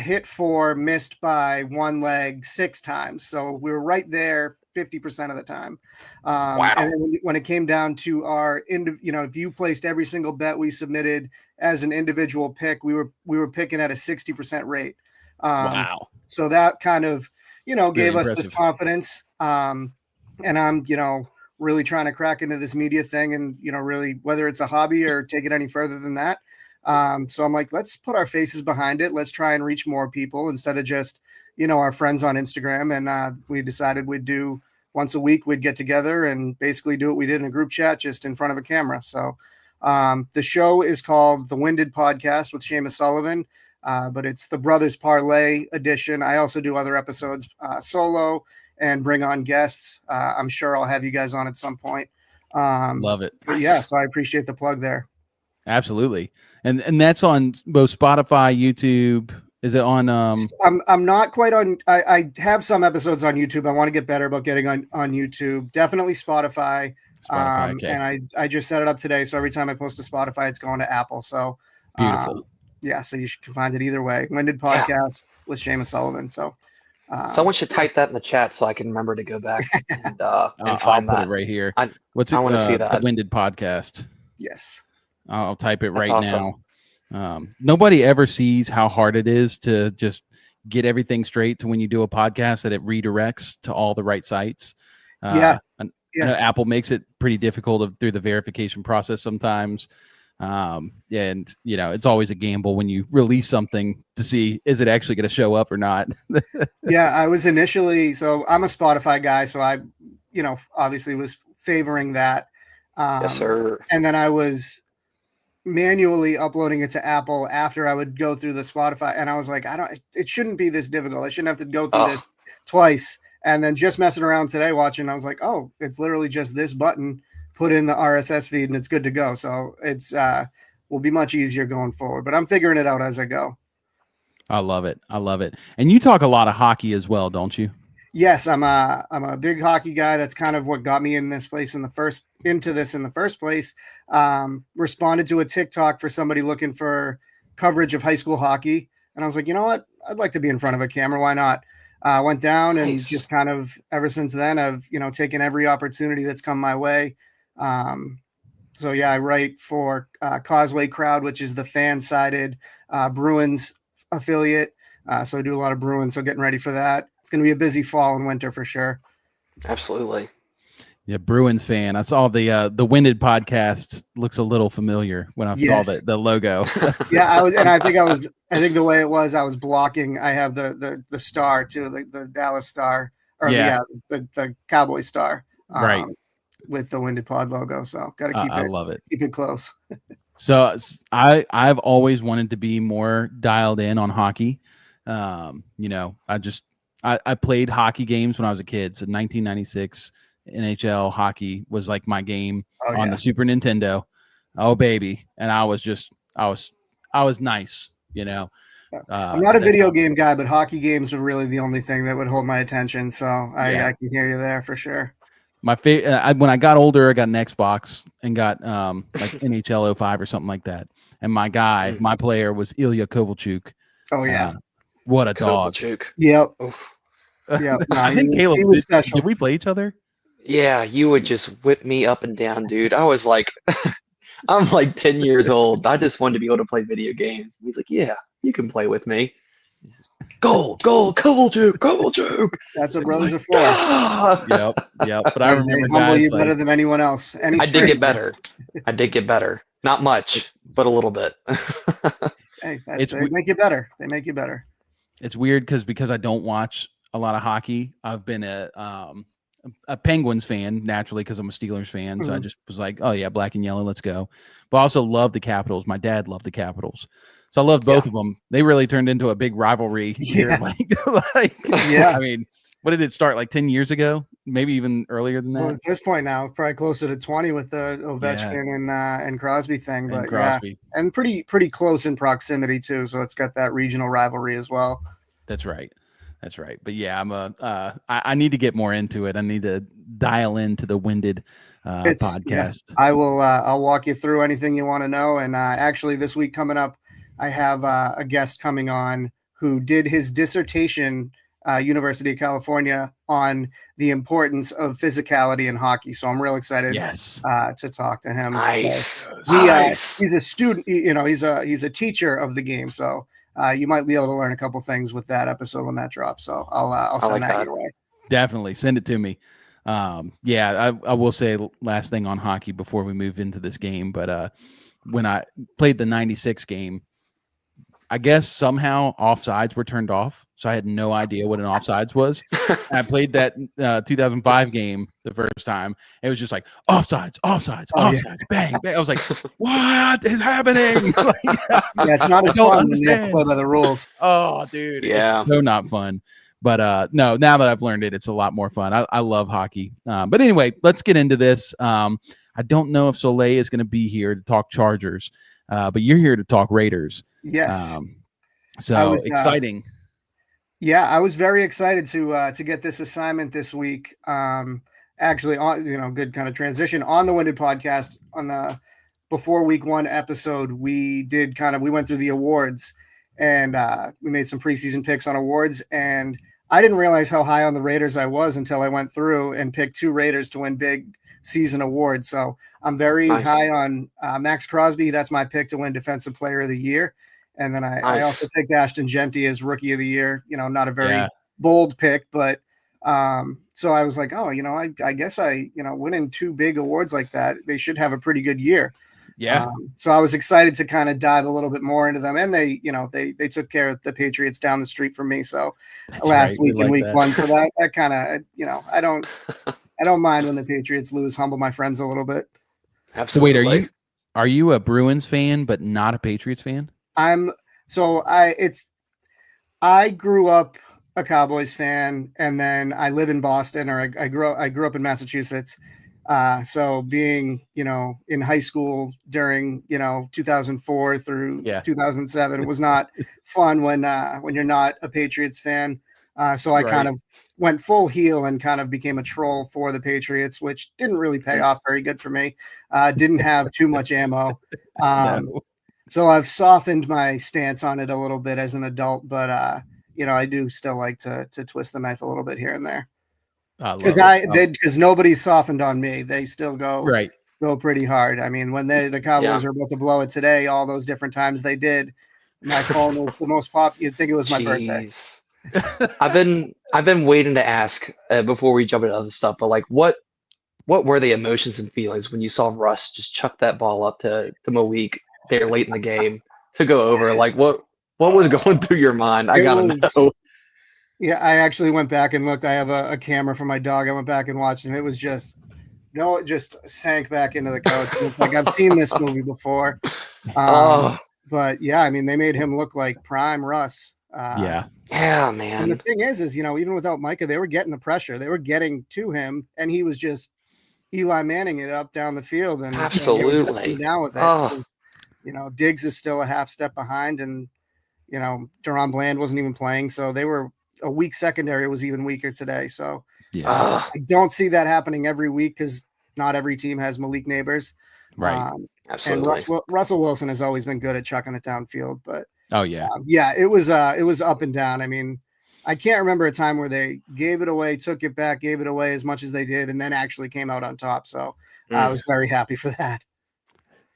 hit 4, missed by 1 leg 6 times. So we were right there 50% of the time. Wow. And then when it came down to our, if you placed every single bet we submitted as an individual pick, we were picking at a 60% rate. Wow. So that kind of, Very gave us impressive. this confidence. And I'm, really trying to crack into this media thing and, really whether it's a hobby or take it any further than that. So I'm like, let's put our faces behind it. Let's try and reach more people instead of just, our friends on Instagram. And we decided we'd do once a week, we'd get together and basically do what we did in a group chat, just in front of a camera. So the show is called The Winded Podcast with Seamus Sullivan, but it's the Brothers Parlay edition. I also do other episodes solo and bring on guests. I'm sure I'll have you guys on at some point. Love it. But yeah, so I appreciate the plug there. Absolutely. And that's on both Spotify, YouTube. Is it on? I'm not quite on. I have some episodes on YouTube. I want to get better about getting on YouTube. Definitely Spotify. Okay. And I just set it up today. So every time I post to Spotify, it's going to Apple. So Beautiful. Yeah. So you can find it either way. Winded Podcast with Seamus Sullivan. So someone should type that in the chat so I can remember to go back and find I'll that. put it right here. What's it? I want to see that. The Winded Podcast. Yes. I'll type it right awesome. now. Nobody ever sees how hard it is to just get everything straight to when you do a podcast, that it redirects to all the right sites. I know Apple makes it pretty difficult through the verification process sometimes. And it's always a gamble when you release something to see, is it actually going to show up or not? Yeah, I was initially, so I'm a Spotify guy. So I obviously was favoring that. Yes, sir. And then I was manually uploading it to Apple after I would go through the Spotify, and I was like, it shouldn't be this difficult. I shouldn't have to go through this twice. And then just messing around today watching, I was like, oh, it's literally just this button, put in the RSS feed, and it's good to go. So it's will be much easier going forward, but I'm figuring it out as I go. I love it. And you talk a lot of hockey as well, don't you? Yes, I'm a big hockey guy. That's kind of what got me in this place in the first place. Responded to a TikTok for somebody looking for coverage of high school hockey, and I was like, you know what? I'd like to be in front of a camera. Why not? Went down and just kind of ever since then I've taken every opportunity that's come my way. So yeah, I write for Causeway Crowd, which is the fan-sided Bruins affiliate. So I do a lot of Bruins. So getting ready for that. It's going to be a busy fall and winter for sure. Absolutely. Yeah, Bruins fan. I saw the Winded podcast looks a little familiar when I saw the logo. Yeah, I think the way it was, I was blocking. I have the star too, the Dallas Star, or the Cowboy Star, right, with the Winded Pod logo. So got to keep I love it. Keep it close. So I've always wanted to be more dialed in on hockey. I played hockey games when I was a kid. So 1996 NHL hockey was like my game on the Super Nintendo. Oh baby. And I was nice, I'm not a video game guy, but hockey games were really the only thing that would hold my attention. So I can hear you there for sure. My favorite, when I got older, I got an Xbox and got like NHL 05 or something like that. And my player was Ilya Kovalchuk. Oh yeah. What a dog. Kovalchuk. Yep. Yeah. No, I think Caleb, was special. Did we play each other? Yeah, you would just whip me up and down, dude. I was like, I'm like 10 years old. I just wanted to be able to play video games. And he's like, yeah, you can play with me. Goal, Kovalchuk. That's what brothers are for. Yep. But I remember humble you better than anyone else. I did get better. Not much, but a little bit. Hey, they make you better. They make you better. It's weird because I don't watch a lot of hockey. I've been a Penguins fan naturally because I'm a Steelers fan. So I just was like, oh yeah, black and yellow, let's go. But I also love the Capitals. My dad loved the Capitals. So I loved both of them. They really turned into a big rivalry here. I mean, what did it start like 10 years ago? Maybe even earlier than that. Well, at this point now, probably closer to 20 with the Ovechkin and Crosby thing. But and pretty close in proximity too. So it's got that regional rivalry as well. That's right. But yeah, I need to get more into it. I need to dial into the Winded podcast. Yeah, I will. I'll walk you through anything you want to know. And actually, this week coming up, I have a guest coming on who did his dissertation, University of California, on the importance of physicality in hockey. So I'm real excited to talk to him. Nice. So he's a student. He's a teacher of the game. So. You might be able to learn a couple things with that episode when that drops. So I'll send that your way. Definitely send it to me. I will say last thing on hockey before we move into this game. But when I played the 96 game, I guess somehow offsides were turned off. So I had no idea what an offsides was. I played that 2005 game the first time. It was just like offsides, bang, bang. I was like, what is happening? It's not as fun when you have to play by the rules. Oh, dude. It's so not fun. But no, now that I've learned it, it's a lot more fun. I love hockey. But anyway, let's get into this. I don't know if Soleil is going to be here to talk Chargers, but you're here to talk Raiders. Yes. So exciting. I was very excited to get this assignment this week. Actually, on good kind of transition on the Winded podcast on the before week 1 episode, we went through the awards and we made some preseason picks on awards, and I didn't realize how high on the Raiders I was until I went through and picked 2 Raiders to win big season awards. So I'm very high on Max Crosby. That's my pick to win Defensive Player of the Year. And then I also picked Ashton Genty as Rookie of the Year. Not a very bold pick, but so I was like, I guess winning 2 big awards like that, they should have a pretty good year. Yeah. So I was excited to kind of dive a little bit more into them, and they took care of the Patriots down the street from me. So last week in week 1, so that kind of I I don't mind when the Patriots lose. Humble my friends a little bit. So wait, Absolutely. are you a Bruins fan but not a Patriots fan? I grew up a Cowboys fan, and then I live in Boston, or I grew up in Massachusetts. So being, in high school during, 2004 through Yeah. 2007 was not fun when you're not a Patriots fan. So I kind Right. of went full heel and kind of became a troll for the Patriots, which didn't really pay off very good for me. Didn't have too much ammo. No. So I've softened my stance on it a little bit as an adult, but I do still like to twist the knife a little bit here and there. I love Because it. because nobody's softened on me. They still go Right. pretty hard. I mean, when the Cowboys were about to blow it today, all those different times they did, my phone was the most popular. You'd think it was my birthday. Jeez. I've been waiting to ask before we jump into other stuff, but like what were the emotions and feelings when you saw Russ just chuck that ball up to Malik there late in the game to go over? Like what was going through your mind? I gotta know. Yeah, I actually went back and looked. I have a camera for my dog. I went back and watched, and it was just it just sank back into the couch. And it's like I've seen this movie before. But yeah, I mean, they made him look like prime Russ. Yeah, And man. the thing is, even without Micah, they were getting the pressure. They were getting to him, and he was just Eli Manning it up down the field, and he was just Absolutely. down with it. Diggs is still a half step behind, and Deron Bland wasn't even playing, so they were a weak secondary was even weaker today. So I don't see that happening every week because not every team has Malik Neighbors. Right. Absolutely. And Russell Wilson has always been good at chucking it downfield, but it was up and down. I mean, I can't remember a time where they gave it away, took it back, gave it away as much as they did, and then actually came out on top. So I was very happy for that.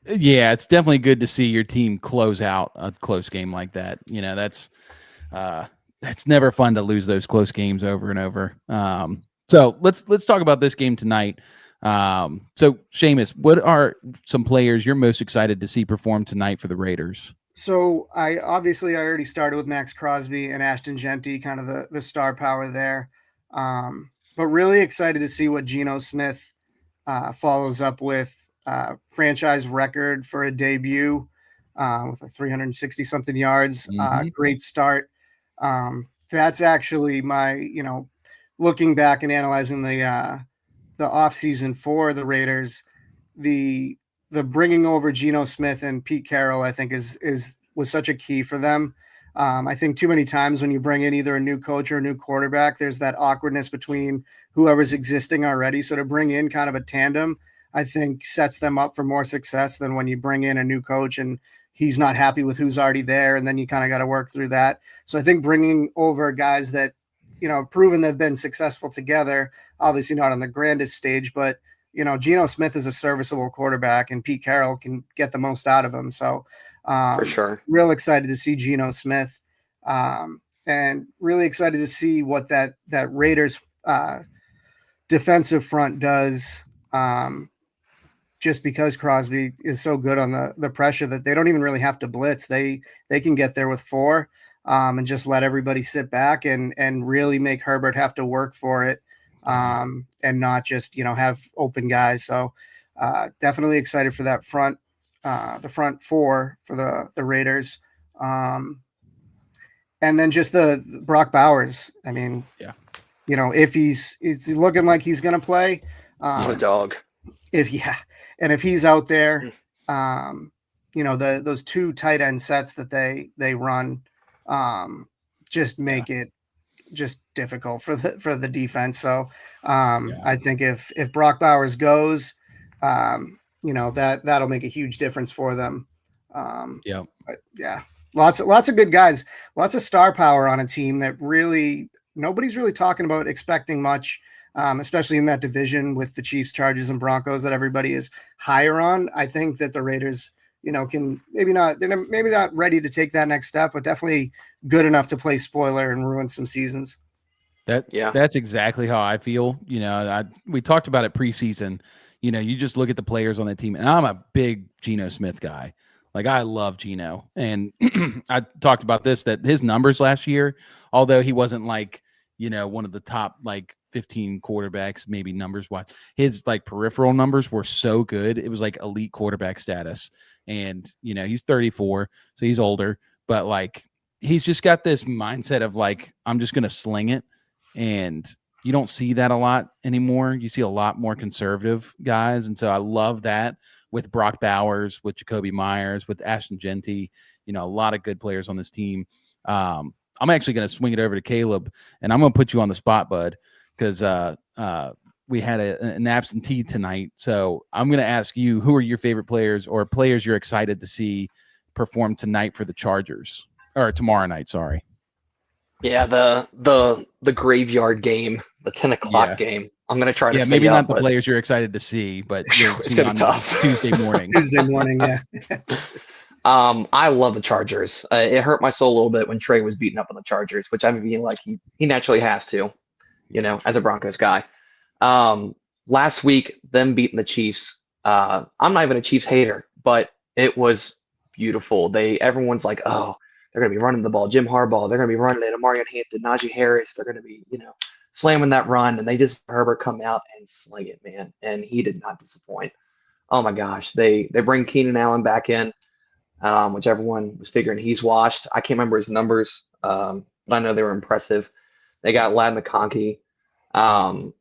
Yeah, it's definitely good to see your team close out a close game like that. That's never fun to lose those close games over and over. So let's talk about this game tonight. So Seamus, what are some players you're most excited to see perform tonight for the Raiders? So I already started with Max Crosby and Ashton Genty, kind of the star power there. But really excited to see what Geno Smith follows up with. Franchise record for a debut with a 360 something yards. Great start. That's actually my, looking back and analyzing the offseason for the Raiders, the bringing over Geno Smith and Pete Carroll, I think was such a key for them. I think too many times when you bring in either a new coach or a new quarterback, there's that awkwardness between whoever's existing already. So to bring in kind of a tandem, I think sets them up for more success than when you bring in a new coach and he's not happy with who's already there. And then you kind of got to work through that. So I think bringing over guys that, proven they've been successful together, obviously not on the grandest stage, but, Geno Smith is a serviceable quarterback and Pete Carroll can get the most out of him. So for sure. Real excited to see Geno Smith and really excited to see what that Raiders defensive front does. Just because Crosby is so good on the pressure that they don't even really have to blitz. They can get there with 4 and just let everybody sit back and really make Herbert have to work for it and not just, have open guys. So definitely excited for that front, the front 4 for the Raiders. And then just the Brock Bowers. I mean, if he's looking like he's going to play. What a dog. If he's out there, those 2 tight end sets that they run, just make it just difficult for the defense. So I think if Brock Bowers goes, that'll make a huge difference for them. But yeah, lots of good guys, lots of star power on a team that really nobody's really talking about expecting much. Especially in that division with the Chiefs, Chargers, and Broncos that everybody is higher on. I think that the Raiders, can they're maybe not ready to take that next step, but definitely good enough to play spoiler and ruin some seasons. That's exactly how I feel. We talked about it preseason. You just look at the players on that team, and I'm a big Geno Smith guy. Like I love Geno, and I talked about this that his numbers last year, although he wasn't like one of the top like 15 quarterbacks, maybe numbers wise. His like peripheral numbers were so good. It was like elite quarterback status. And, you know, he's 34, so he's older, but like he's just got this mindset of like, I'm just going to sling it. And you don't see that a lot anymore. You see a lot more conservative guys. And so I love that with Brock Bowers, with Jacoby Myers, with Ashton Genty, you know, a lot of good players on this team. I'm actually going to swing it over to Caleb, and I'm going to put you on the spot, bud, because we had an absentee tonight. So I'm going to ask you, who are your favorite players or players you're excited to see perform tonight for the Chargers, or tomorrow night? Sorry. Yeah, the graveyard game, the 10 o'clock Yeah. game. I'm gonna try to Yeah, stay maybe up, not the but players you're excited to see, but you'll it's see gonna on be tough. Tuesday morning. Tuesday morning, yeah. I love the Chargers. It hurt my soul a little bit when Trey was beaten up on the Chargers, which I mean, like he naturally has to, you know, as a Broncos guy. Last week, them beating the Chiefs. I'm not even a Chiefs hater, but it was beautiful. Everyone's like, oh, they're gonna be running the ball. Jim Harbaugh, they're gonna be running it. Amarian Hampton, Najee Harris, they're gonna be, you know, slamming that run, and they just Herbert come out and sling it, man. And he did not disappoint. Oh my gosh, they bring Keenan Allen back in, which everyone was figuring he's washed. I can't remember his numbers, but I know they were impressive. They got Lad McConkey, and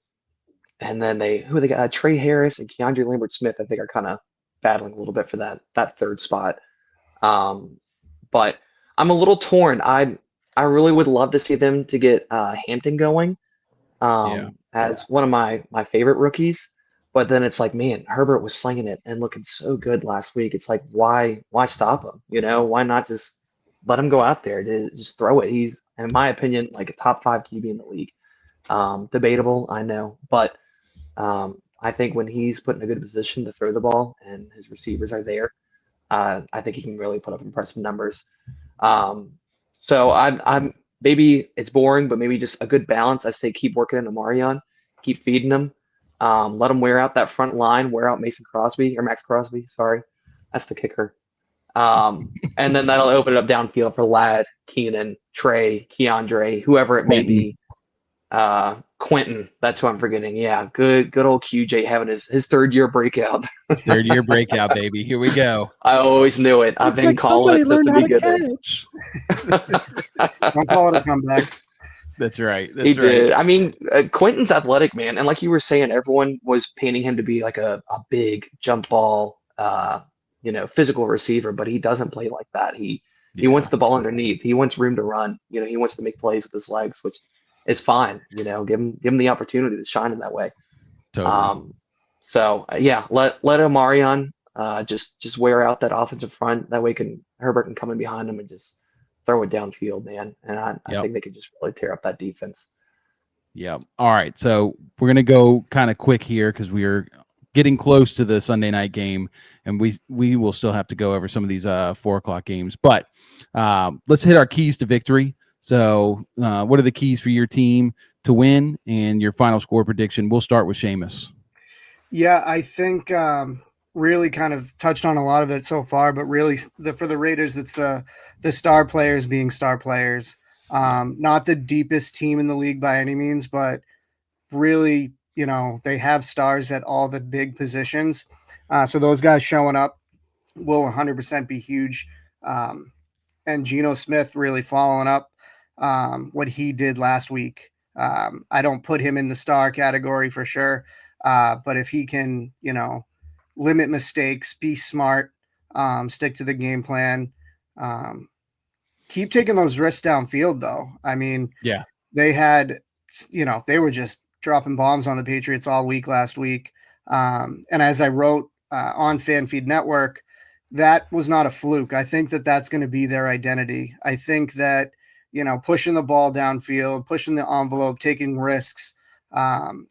then they got Trey Harris and Keandre Lambert-Smith. I think are kind of battling a little bit for that third spot. But I'm a little torn. I really would love to see them to get Hampton going as one of my favorite rookies. But then it's like, man, Herbert was slinging it and looking so good last week. It's like, why stop him? You know, why not just let him go out there to just throw it? He's, in my opinion, like a top 5 QB in the league. Debatable, I know, but I think when he's put in a good position to throw the ball and his receivers are there, I think he can really put up impressive numbers. So I'm maybe it's boring, but maybe just a good balance. I say keep working in Amarion, keep feeding him. Let him wear out that front line, wear out Max Crosby. Sorry, that's the kicker. And then that'll open it up downfield for Lad, Keenan, Trey, Keandre, whoever it may be. Quentin, that's who I'm forgetting. Yeah, good old QJ having his third year breakout. Third year breakout, baby. Here we go. I always knew it. I've been calling it since the beginning. Don't call it a comeback. That's right. He did. I mean, Quentin's athletic, man. And like you were saying, everyone was painting him to be like a big jump ball, physical receiver, but he doesn't play like that. He wants the ball underneath. He wants room to run. You know, he wants to make plays with his legs, which is fine. You know, give him the opportunity to shine in that way. Totally. Let Amarion just wear out that offensive front. That way Herbert can come in behind him and just throw it downfield, man. And I think they could just really tear up that defense. Yeah. All right. So we're going to go kind of quick here because we are getting close to the Sunday night game, and we will still have to go over some of these 4:00 games. But let's hit our keys to victory. So what are the keys for your team to win and your final score prediction? We'll start with Seamus. Yeah, I think really kind of touched on a lot of it so far, but really for the Raiders, it's the star players being star players. Not the deepest team in the league by any means, but really, you know, they have stars at all the big positions. So those guys showing up will 100% be huge. And Geno Smith really following up what he did last week. I don't put him in the star category for sure. But if he can, you know, limit mistakes, be smart, stick to the game plan, keep taking those risks downfield though. I mean, they had, you know, they were just dropping bombs on the Patriots all week last week. And as I wrote on FanFeed Network, that was not a fluke. I think that that's going to be their identity. I think that, you know, pushing the ball downfield, pushing the envelope, taking risks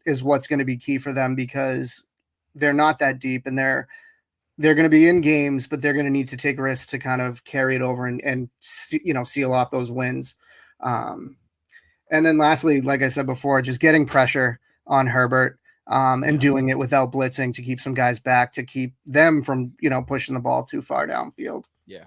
is what's going to be key for them, because they're not that deep and they're going to be in games, but they're going to need to take risks to kind of carry it over and seal off those wins. And then lastly, like I said before, just getting pressure on Herbert and doing it without blitzing to keep some guys back, to keep them from, you know, pushing the ball too far downfield. Yeah.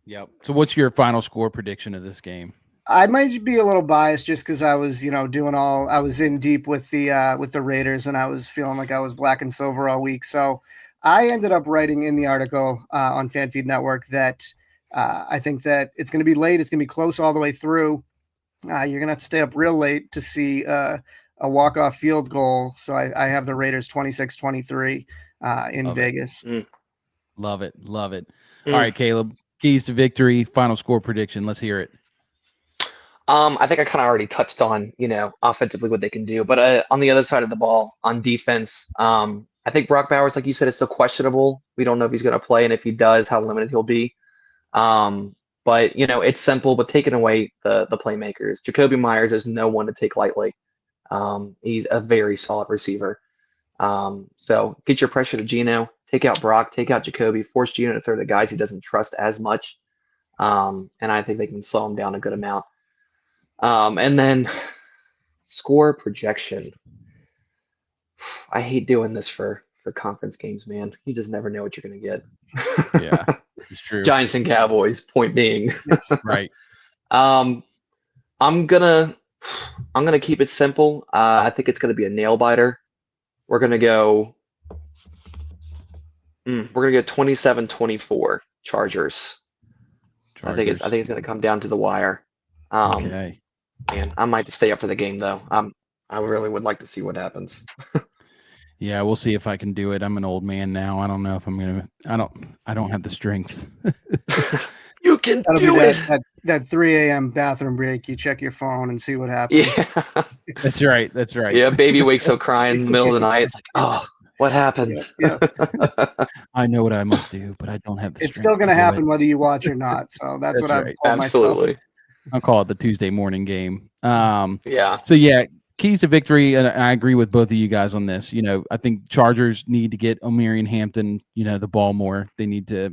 Yep. So what's your final score prediction of this game? I might be a little biased just because I was, I was in deep with the Raiders, and I was feeling like I was black and silver all week. So I ended up writing in the article on FanFeed Network that I think that it's going to be late. It's going to be close all the way through. You're going to have to stay up real late to see a walk-off field goal. So I have the Raiders 26-23 in Love Vegas. Love it. Love it. Mm. All right, Caleb. Keys to victory. Final score prediction. Let's hear it. I think I kind of already touched on, offensively what they can do, but on the other side of the ball, on defense, I think Brock Bowers, like you said, is still questionable. We don't know if he's going to play, and if he does, how limited he'll be. But it's simple, but taking away the playmakers. Jacoby Myers is no one to take lightly. He's a very solid receiver. So get your pressure to Geno, take out Brock, take out Jacoby, force Geno to throw the guys he doesn't trust as much. And I think they can slow him down a good amount. And then score projection. I hate doing this for conference games, man. You just never know what you're going to get. Yeah, it's true. Giants and Cowboys, point being. Right. I'm gonna keep it simple. I think it's gonna be a nail biter. We're gonna go 27-24 Chargers. I think it's gonna come down to the wire. Okay. And I might stay up for the game though. I really would like to see what happens. Yeah, we'll see if I can do it. I'm an old man now. I don't know if I'm gonna. I don't have the strength. You can That'll do be it. that 3 a.m. bathroom break. You check your phone and see what happens. Yeah. That's right. That's right. Yeah. Baby wakes up crying in the middle of the night. It's like, oh, what happened? Yeah. I know what I must do, but I don't have the It's strength still going to do happen it. whether you watch or not. So that's what I've right. told myself. Absolutely. I'll call it the Tuesday morning game. Yeah. So yeah, keys to victory, and I agree with both of you guys on this. I think Chargers need to get Omarion Hampton, the ball more. They need to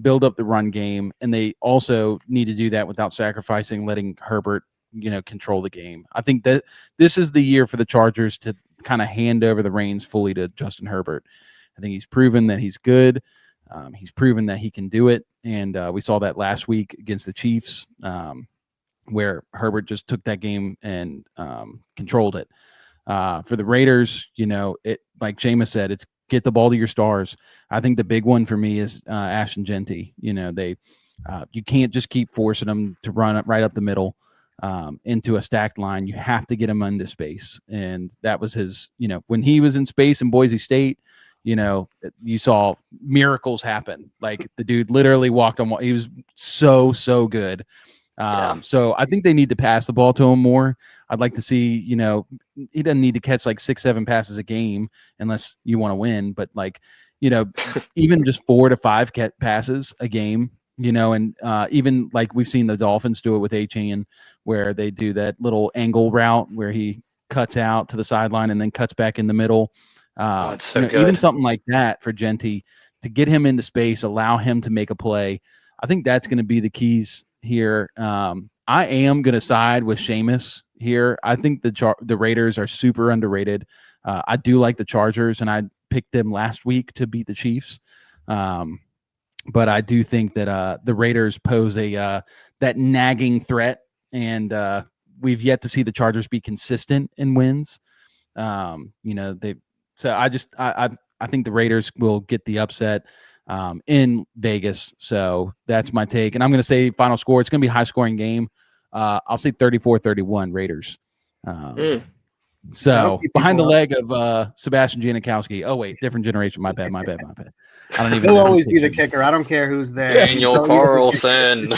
build up the run game, and they also need to do that without sacrificing letting Herbert, control the game. I think that this is the year for the Chargers to kind of hand over the reins fully to Justin Herbert. I think he's proven that he's good. He's proven that he can do it, and we saw that last week against the Chiefs, where Herbert just took that game and controlled it. For the Raiders, it, like Jameis said, it's get the ball to your stars. I think the big one for me is Ashton Genty. You can't just keep forcing them to run right up the middle into a stacked line. You have to get him into space, and that was his. When he was in space in Boise State, you saw miracles happen. Like the dude literally walked on. He was so good. So I think they need to pass the ball to him more. I'd like to see, he doesn't need to catch like 6-7 passes a game unless you want to win. But even just 4 to 5 passes a game, and even like we've seen the Dolphins do it with Achane, where they do that little angle route where he cuts out to the sideline and then cuts back in the middle. It's so good. Even something like that for Genty to get him into space, allow him to make a play. I think that's going to be the keys here. I am going to side with Seamus here. I think the Raiders are super underrated. I do like the Chargers, and I picked them last week to beat the Chiefs. But I do think that the Raiders pose that nagging threat, and we've yet to see the Chargers be consistent in wins. So I think the Raiders will get the upset in Vegas. So that's my take. And I'm going to say final score. It's going to be a high scoring game. I'll say 34-31 Raiders. So behind the leg of Sebastian Janikowski. Oh wait, different generation. My bad. I don't even. He'll always be the kicker. I don't care who's there. Daniel Carlson.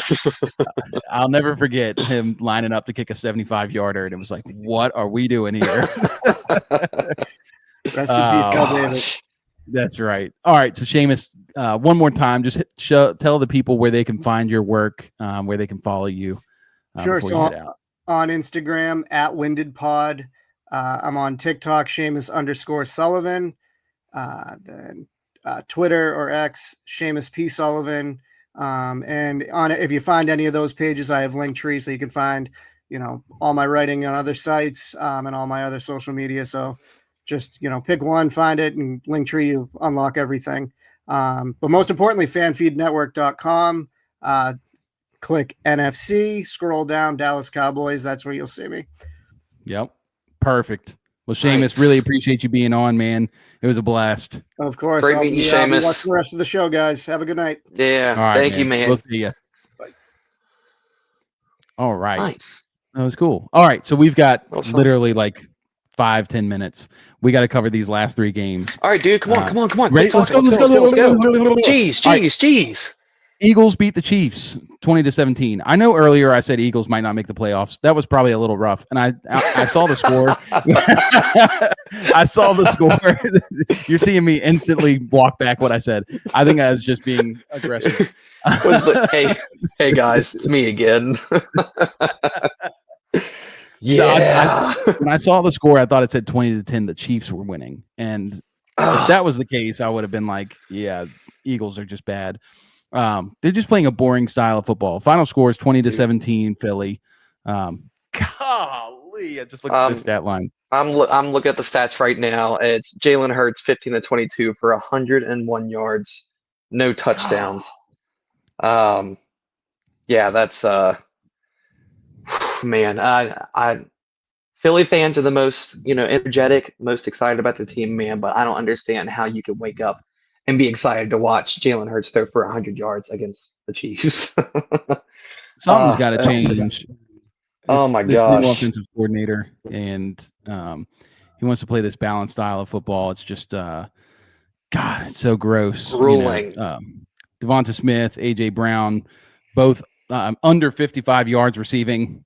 I'll never forget him lining up to kick a 75-yarder, and it was like, what are we doing here? Rest in peace, Al Davis. That's right. All right. So Seamus, one more time, just tell the people where they can find your work, where they can follow you. Sure. So on Instagram @WindedPod. I'm on TikTok, Seamus_Sullivan. Then Twitter or X, Seamus P. Sullivan. And if you find any of those pages, I have Linktree, so you can find, all my writing on other sites and all my other social media. So just, pick one, find it, and Linktree, you unlock everything. But most importantly, fanfeednetwork.com. click NFC, scroll down Dallas Cowboys. That's where you'll see me. Yep. Perfect. Well, Seamus, Nice. really appreciate you being on, man. It was a blast. Of course. Great I'll meeting you, be Seamus. watching the rest of the show, guys. Have a good night. Yeah. All right, Thank you, man. We'll see you. Bye. All right. Nice. That was cool. All right. So we've got That was fun. literally like 5-10 minutes. We got to cover these last 3 games. All right, dude. Come on. Ready? Let's go. Jeez. Eagles beat the Chiefs 20-17. I know earlier I said Eagles might not make the playoffs. That was probably a little rough. And I saw the score. I saw the score. You're seeing me instantly walk back what I said. I think I was just being aggressive. Hey guys, it's me again. Yeah. When I saw the score, I thought it said 20-10. The Chiefs were winning. And if that was the case, I would have been like, yeah, Eagles are just bad. They're just playing a boring style of football. Final score is 20-17 Philly. Golly, I just looked at the stat line. I'm looking at the stats right now. It's Jalen Hurts 15-22 for 101 yards, no touchdowns. Yeah, that's man. I Philly fans are the most energetic, most excited about their team, man. But I don't understand how you can wake up and be excited to watch Jalen Hurts throw for 100 yards against the Chiefs. Something's got to change. Oh my this gosh! New offensive coordinator, and he wants to play this balanced style of football. It's just, God, it's so gross. Grueling. Devonta Smith, AJ Brown, both under 55 yards receiving.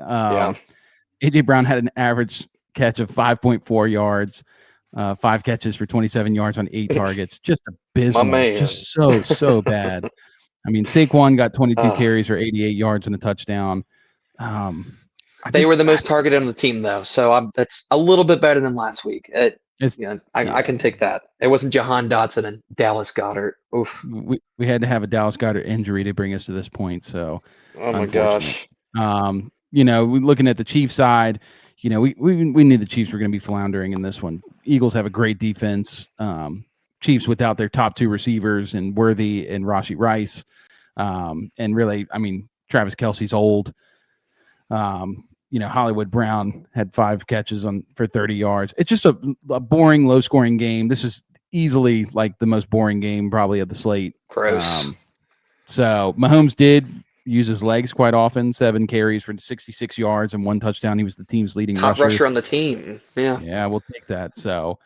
Yeah. AJ Brown had an average catch of 5.4 yards. 5 catches for 27 yards on 8 targets. Just abysmal. Just so bad. I mean, Saquon got 22 carries for 88 yards and a touchdown. They were the most targeted on the team, though, so that's a little bit better than last week. I can take that. It wasn't Jahan Dotson and Dallas Goedert. Oof. We had to have a Dallas Goedert injury to bring us to this point. So, oh my gosh. Looking at the Chiefs side, we knew the Chiefs were going to be floundering in this one. Eagles have a great defense. Chiefs without their top 2 receivers and Worthy and Rashee Rice. And really, I mean, Travis Kelce's old. Hollywood Brown had 5 catches for 30 yards. It's just a boring, low-scoring game. This is easily like the most boring game probably of the slate. Gross. So Mahomes did use his legs quite often, 7 carries for 66 yards and 1 touchdown. He was the team's leading top rusher on the team. Yeah, we'll take that. So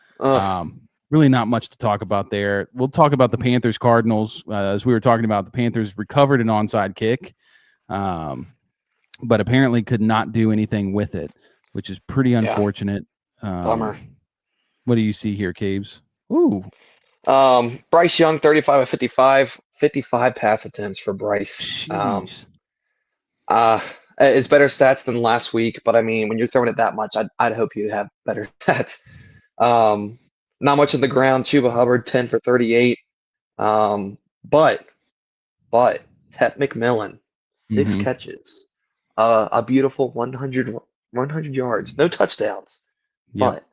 really not much to talk about there. We'll talk about the Panthers Cardinals. As we were talking about, the Panthers recovered an onside kick, but apparently could not do anything with it, which is pretty unfortunate. Bummer. What do you see here, Caves? Ooh. Bryce Young, 35 of 55, 55 pass attempts for Bryce. It's better stats than last week, but I mean, when you're throwing it that much, I'd hope you'd have better stats. Not much on the ground. Chuba Hubbard, 10 for 38. But Tep McMillan, 6 catches, a beautiful 100 yards, no touchdowns. Yep. But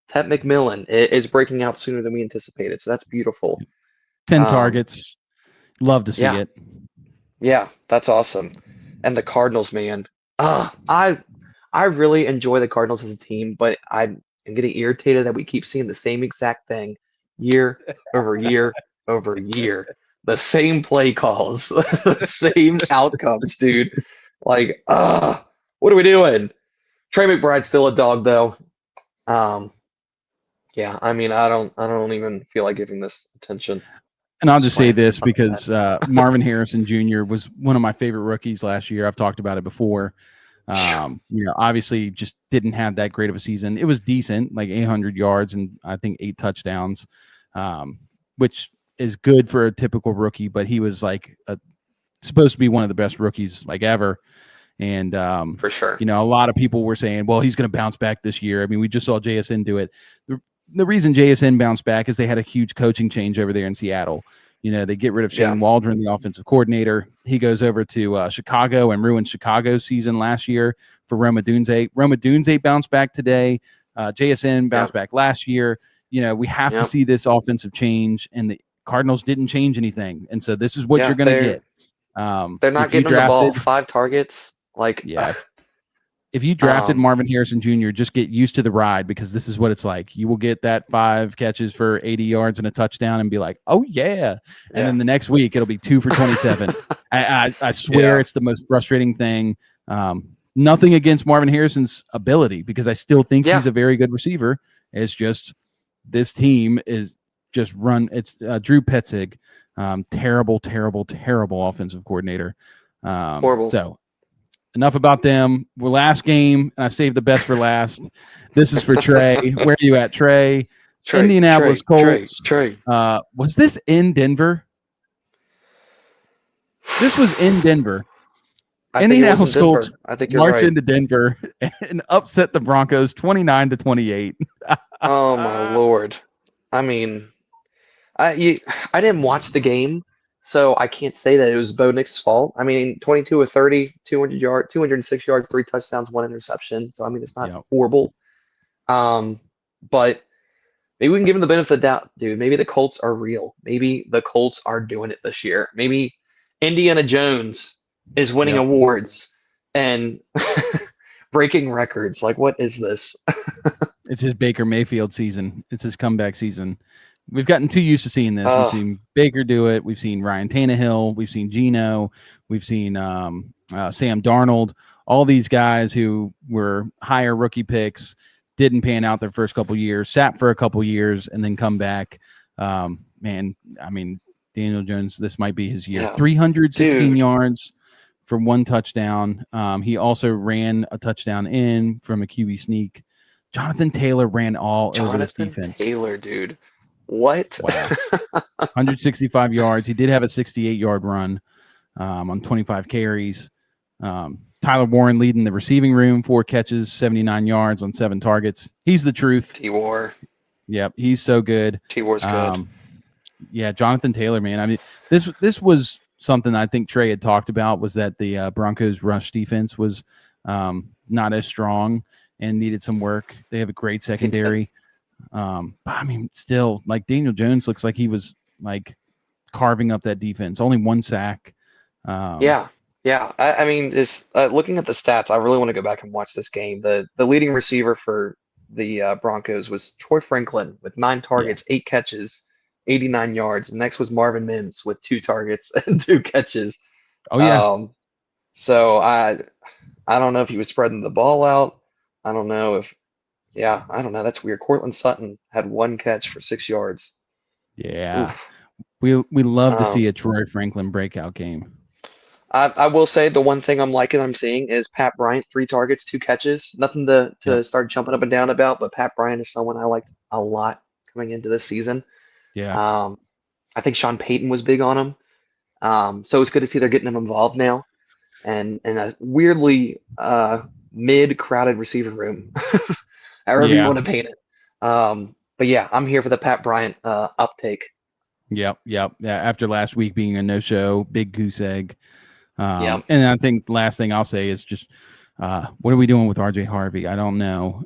Tep McMillan is breaking out sooner than we anticipated, so that's beautiful. 10 targets. Love to see it. Yeah, that's awesome. And the Cardinals, man. I really enjoy the Cardinals as a team, but I'm getting irritated that we keep seeing the same exact thing year over year over year. The same play calls, the same outcomes, dude. Like, what are we doing? Trey McBride's still a dog, though. Yeah, I mean, I don't even feel like giving this attention. And I'll just say this because Marvin Harrison Jr. was one of my favorite rookies last year. I've talked about it before. Obviously just didn't have that great of a season. It was decent, like 800 yards and I think 8 touchdowns, which is good for a typical rookie, but he was like supposed to be one of the best rookies like ever. And for sure, a lot of people were saying, well, he's going to bounce back this year. I mean, we just saw JSN do it. The reason JSN bounced back is they had a huge coaching change over there in Seattle. They get rid of Shane Waldron, the offensive coordinator. He goes over to Chicago and ruined Chicago's season last year for Roma Dunze. Roma Dunze bounced back today. JSN bounced back last year. We have to see this offensive change, and the Cardinals didn't change anything. And so this is what you're going to get. They're not if you getting him the ball. drafted, 5 targets. Like, yeah, if you drafted Um, Marvin Harrison Jr., just get used to the ride because this is what it's like. You will get that 5 catches for 80 yards and a touchdown and be like, oh, yeah. And then the next week, it'll be 2 for 27. I swear Yeah. it's the most frustrating thing. Nothing against Marvin Harrison's ability because I still think Yeah. he's a very good receiver. It's just this team is just run. It's Drew Petzig, terrible, terrible, terrible offensive coordinator. Horrible. So enough about them. We're last game, and I saved the best for last. This is for Trey. Where are you at, Trey? Indianapolis Colts. Trey. Was this in Denver? This was in Denver. I think it was in Indianapolis Denver. Colts I think you're march right. into Denver and upset the Broncos 29-28. Oh my Lord. I mean, I didn't watch the game, so I can't say that it was Bo Nix's fault. I mean, 22 of 30, 206 yards, 3 touchdowns, 1 interception. So I mean, it's not horrible. But maybe we can give him the benefit of the doubt, dude. Maybe the Colts are real. Maybe the Colts are doing it this year. Maybe Indiana Jones is winning awards and breaking records. Like, what is this? It's his Baker Mayfield season. It's his comeback season. We've gotten too used to seeing this. We've seen Baker do it. We've seen Ryan Tannehill. We've seen Geno. We've seen Sam Darnold. All these guys who were higher rookie picks didn't pan out their first couple years, sat for a couple years, and then come back. Man, I mean, Daniel Jones, this might be his year. Yeah. 316 yards for 1 touchdown. He also ran a touchdown in from a QB sneak. Jonathan Taylor ran all over this defense. Taylor, dude. What? Wow. 165 yards. He did have a 68-yard run on 25 carries. Tyler Warren leading the receiving room, 4 catches, 79 yards on 7 targets. He's the truth. T-War. Yep, he's so good. T-War's good. Yeah, Jonathan Taylor, man. I mean, this was something I think Trey had talked about, was that the Broncos' rush defense was not as strong and needed some work. They have a great secondary. But I mean, still, like, Daniel Jones looks like he was like carving up that defense. Only 1 sack. Yeah. I mean, looking at the stats, I really want to go back and watch this game. The leading receiver for the Broncos was Troy Franklin with 9 targets, 8 catches, 89 yards. Next was Marvin Mims with 2 targets and 2 catches. Oh yeah. So I don't know if he was spreading the ball out. I don't know if. Yeah, I don't know. That's weird. Cortland Sutton had 1 catch for 6 yards. Yeah. Oof. We love to see a Troy Franklin breakout game. I will say the one thing I'm seeing is Pat Bryant, 3 targets, 2 catches. Nothing to start jumping up and down about, but Pat Bryant is someone I liked a lot coming into this season. Yeah. I think Sean Payton was big on him. So it's good to see they're getting him involved now. And a weirdly mid-crowded receiver room. However you want to paint it. But yeah, I'm here for the Pat Bryant uptake. Yep. Yeah. After last week being a no-show, big goose egg. And I think last thing I'll say is just, what are we doing with RJ Harvey? I don't know.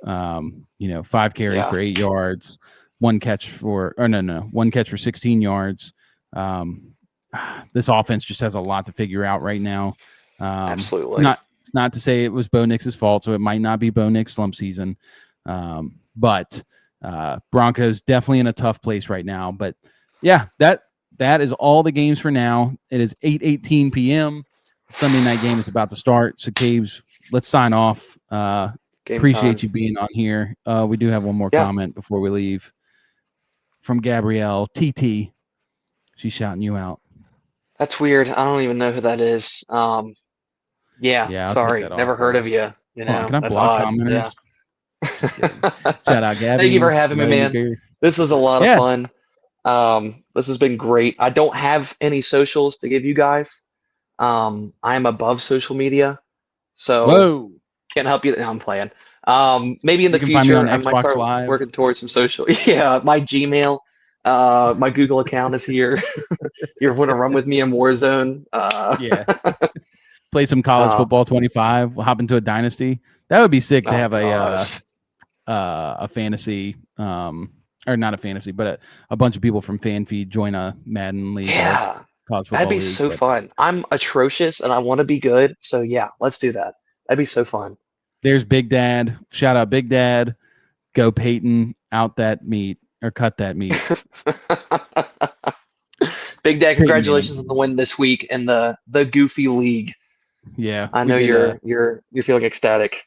5 carries for 8 yards, 1 catch for 16 yards. This offense just has a lot to figure out right now. Absolutely. It's not to say it was Bo Nix's fault, so it might not be Bo Nix slump season. But Broncos definitely in a tough place right now. But yeah, that is all the games for now. It is 8:18 p.m. Sunday night game is about to start. So Caves, let's sign off. Appreciate you being on here. We do have one more comment before we leave from Gabrielle TT. She's shouting you out. That's weird. I don't even know who that is. Sorry, never heard of you. You know, can I block commenters? Shout out, Gabby. Thank you for having me, man. This was a lot of fun. This has been great. I don't have any socials to give you guys. I am above social media, so can't help you. I'm playing. Maybe in the future I might start working towards some social. Yeah, my Gmail, my Google account is here. You want to run with me in Warzone? Play some college football 25. We'll hop into a dynasty. That would be sick to have a fantasy, or not a fantasy, but a bunch of people from FanFeed join a Madden league. Yeah, college football That'd be league. so But fun. I'm atrocious and I want to be good. So yeah, let's do that. That'd be so fun. there's Big Dad. Shout out Big Dad. Go Peyton. Out that meat or cut that meat. Big Dad, Peyton congratulations Manning. on the win this week in the Goofy League. Yeah, I we know did, you're feeling ecstatic.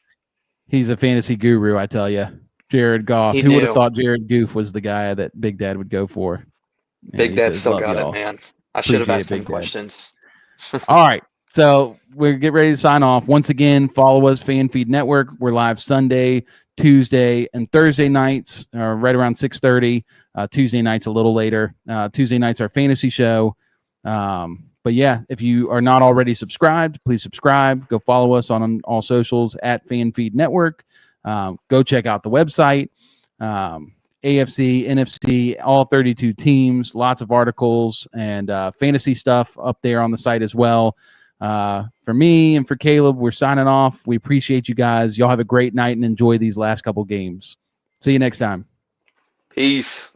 he's a fantasy guru, I tell you. Jared Goff. He Who would have knew. thought Jared Goof was the guy that Big Dad would go for? Yeah, Big he Dad says, still "Love got it, y'all." man. I should have Appreciate it, asked him Big Dad. questions. All right. So we're get ready to sign off. Once again, follow us, Fan Feed Network. We're live Sunday, Tuesday, and Thursday nights, right around 6:30. Tuesday nights a little later. Tuesday nights our fantasy show. But yeah, if you are not already subscribed, please subscribe. Go follow us on all socials at Fan Feed Network. Go check out the website. AFC, NFC, all 32 teams, lots of articles and fantasy stuff up there on the site as well. For me and for Caleb, we're signing off. We appreciate you guys. Y'all have a great night and enjoy these last couple games. See you next time. Peace.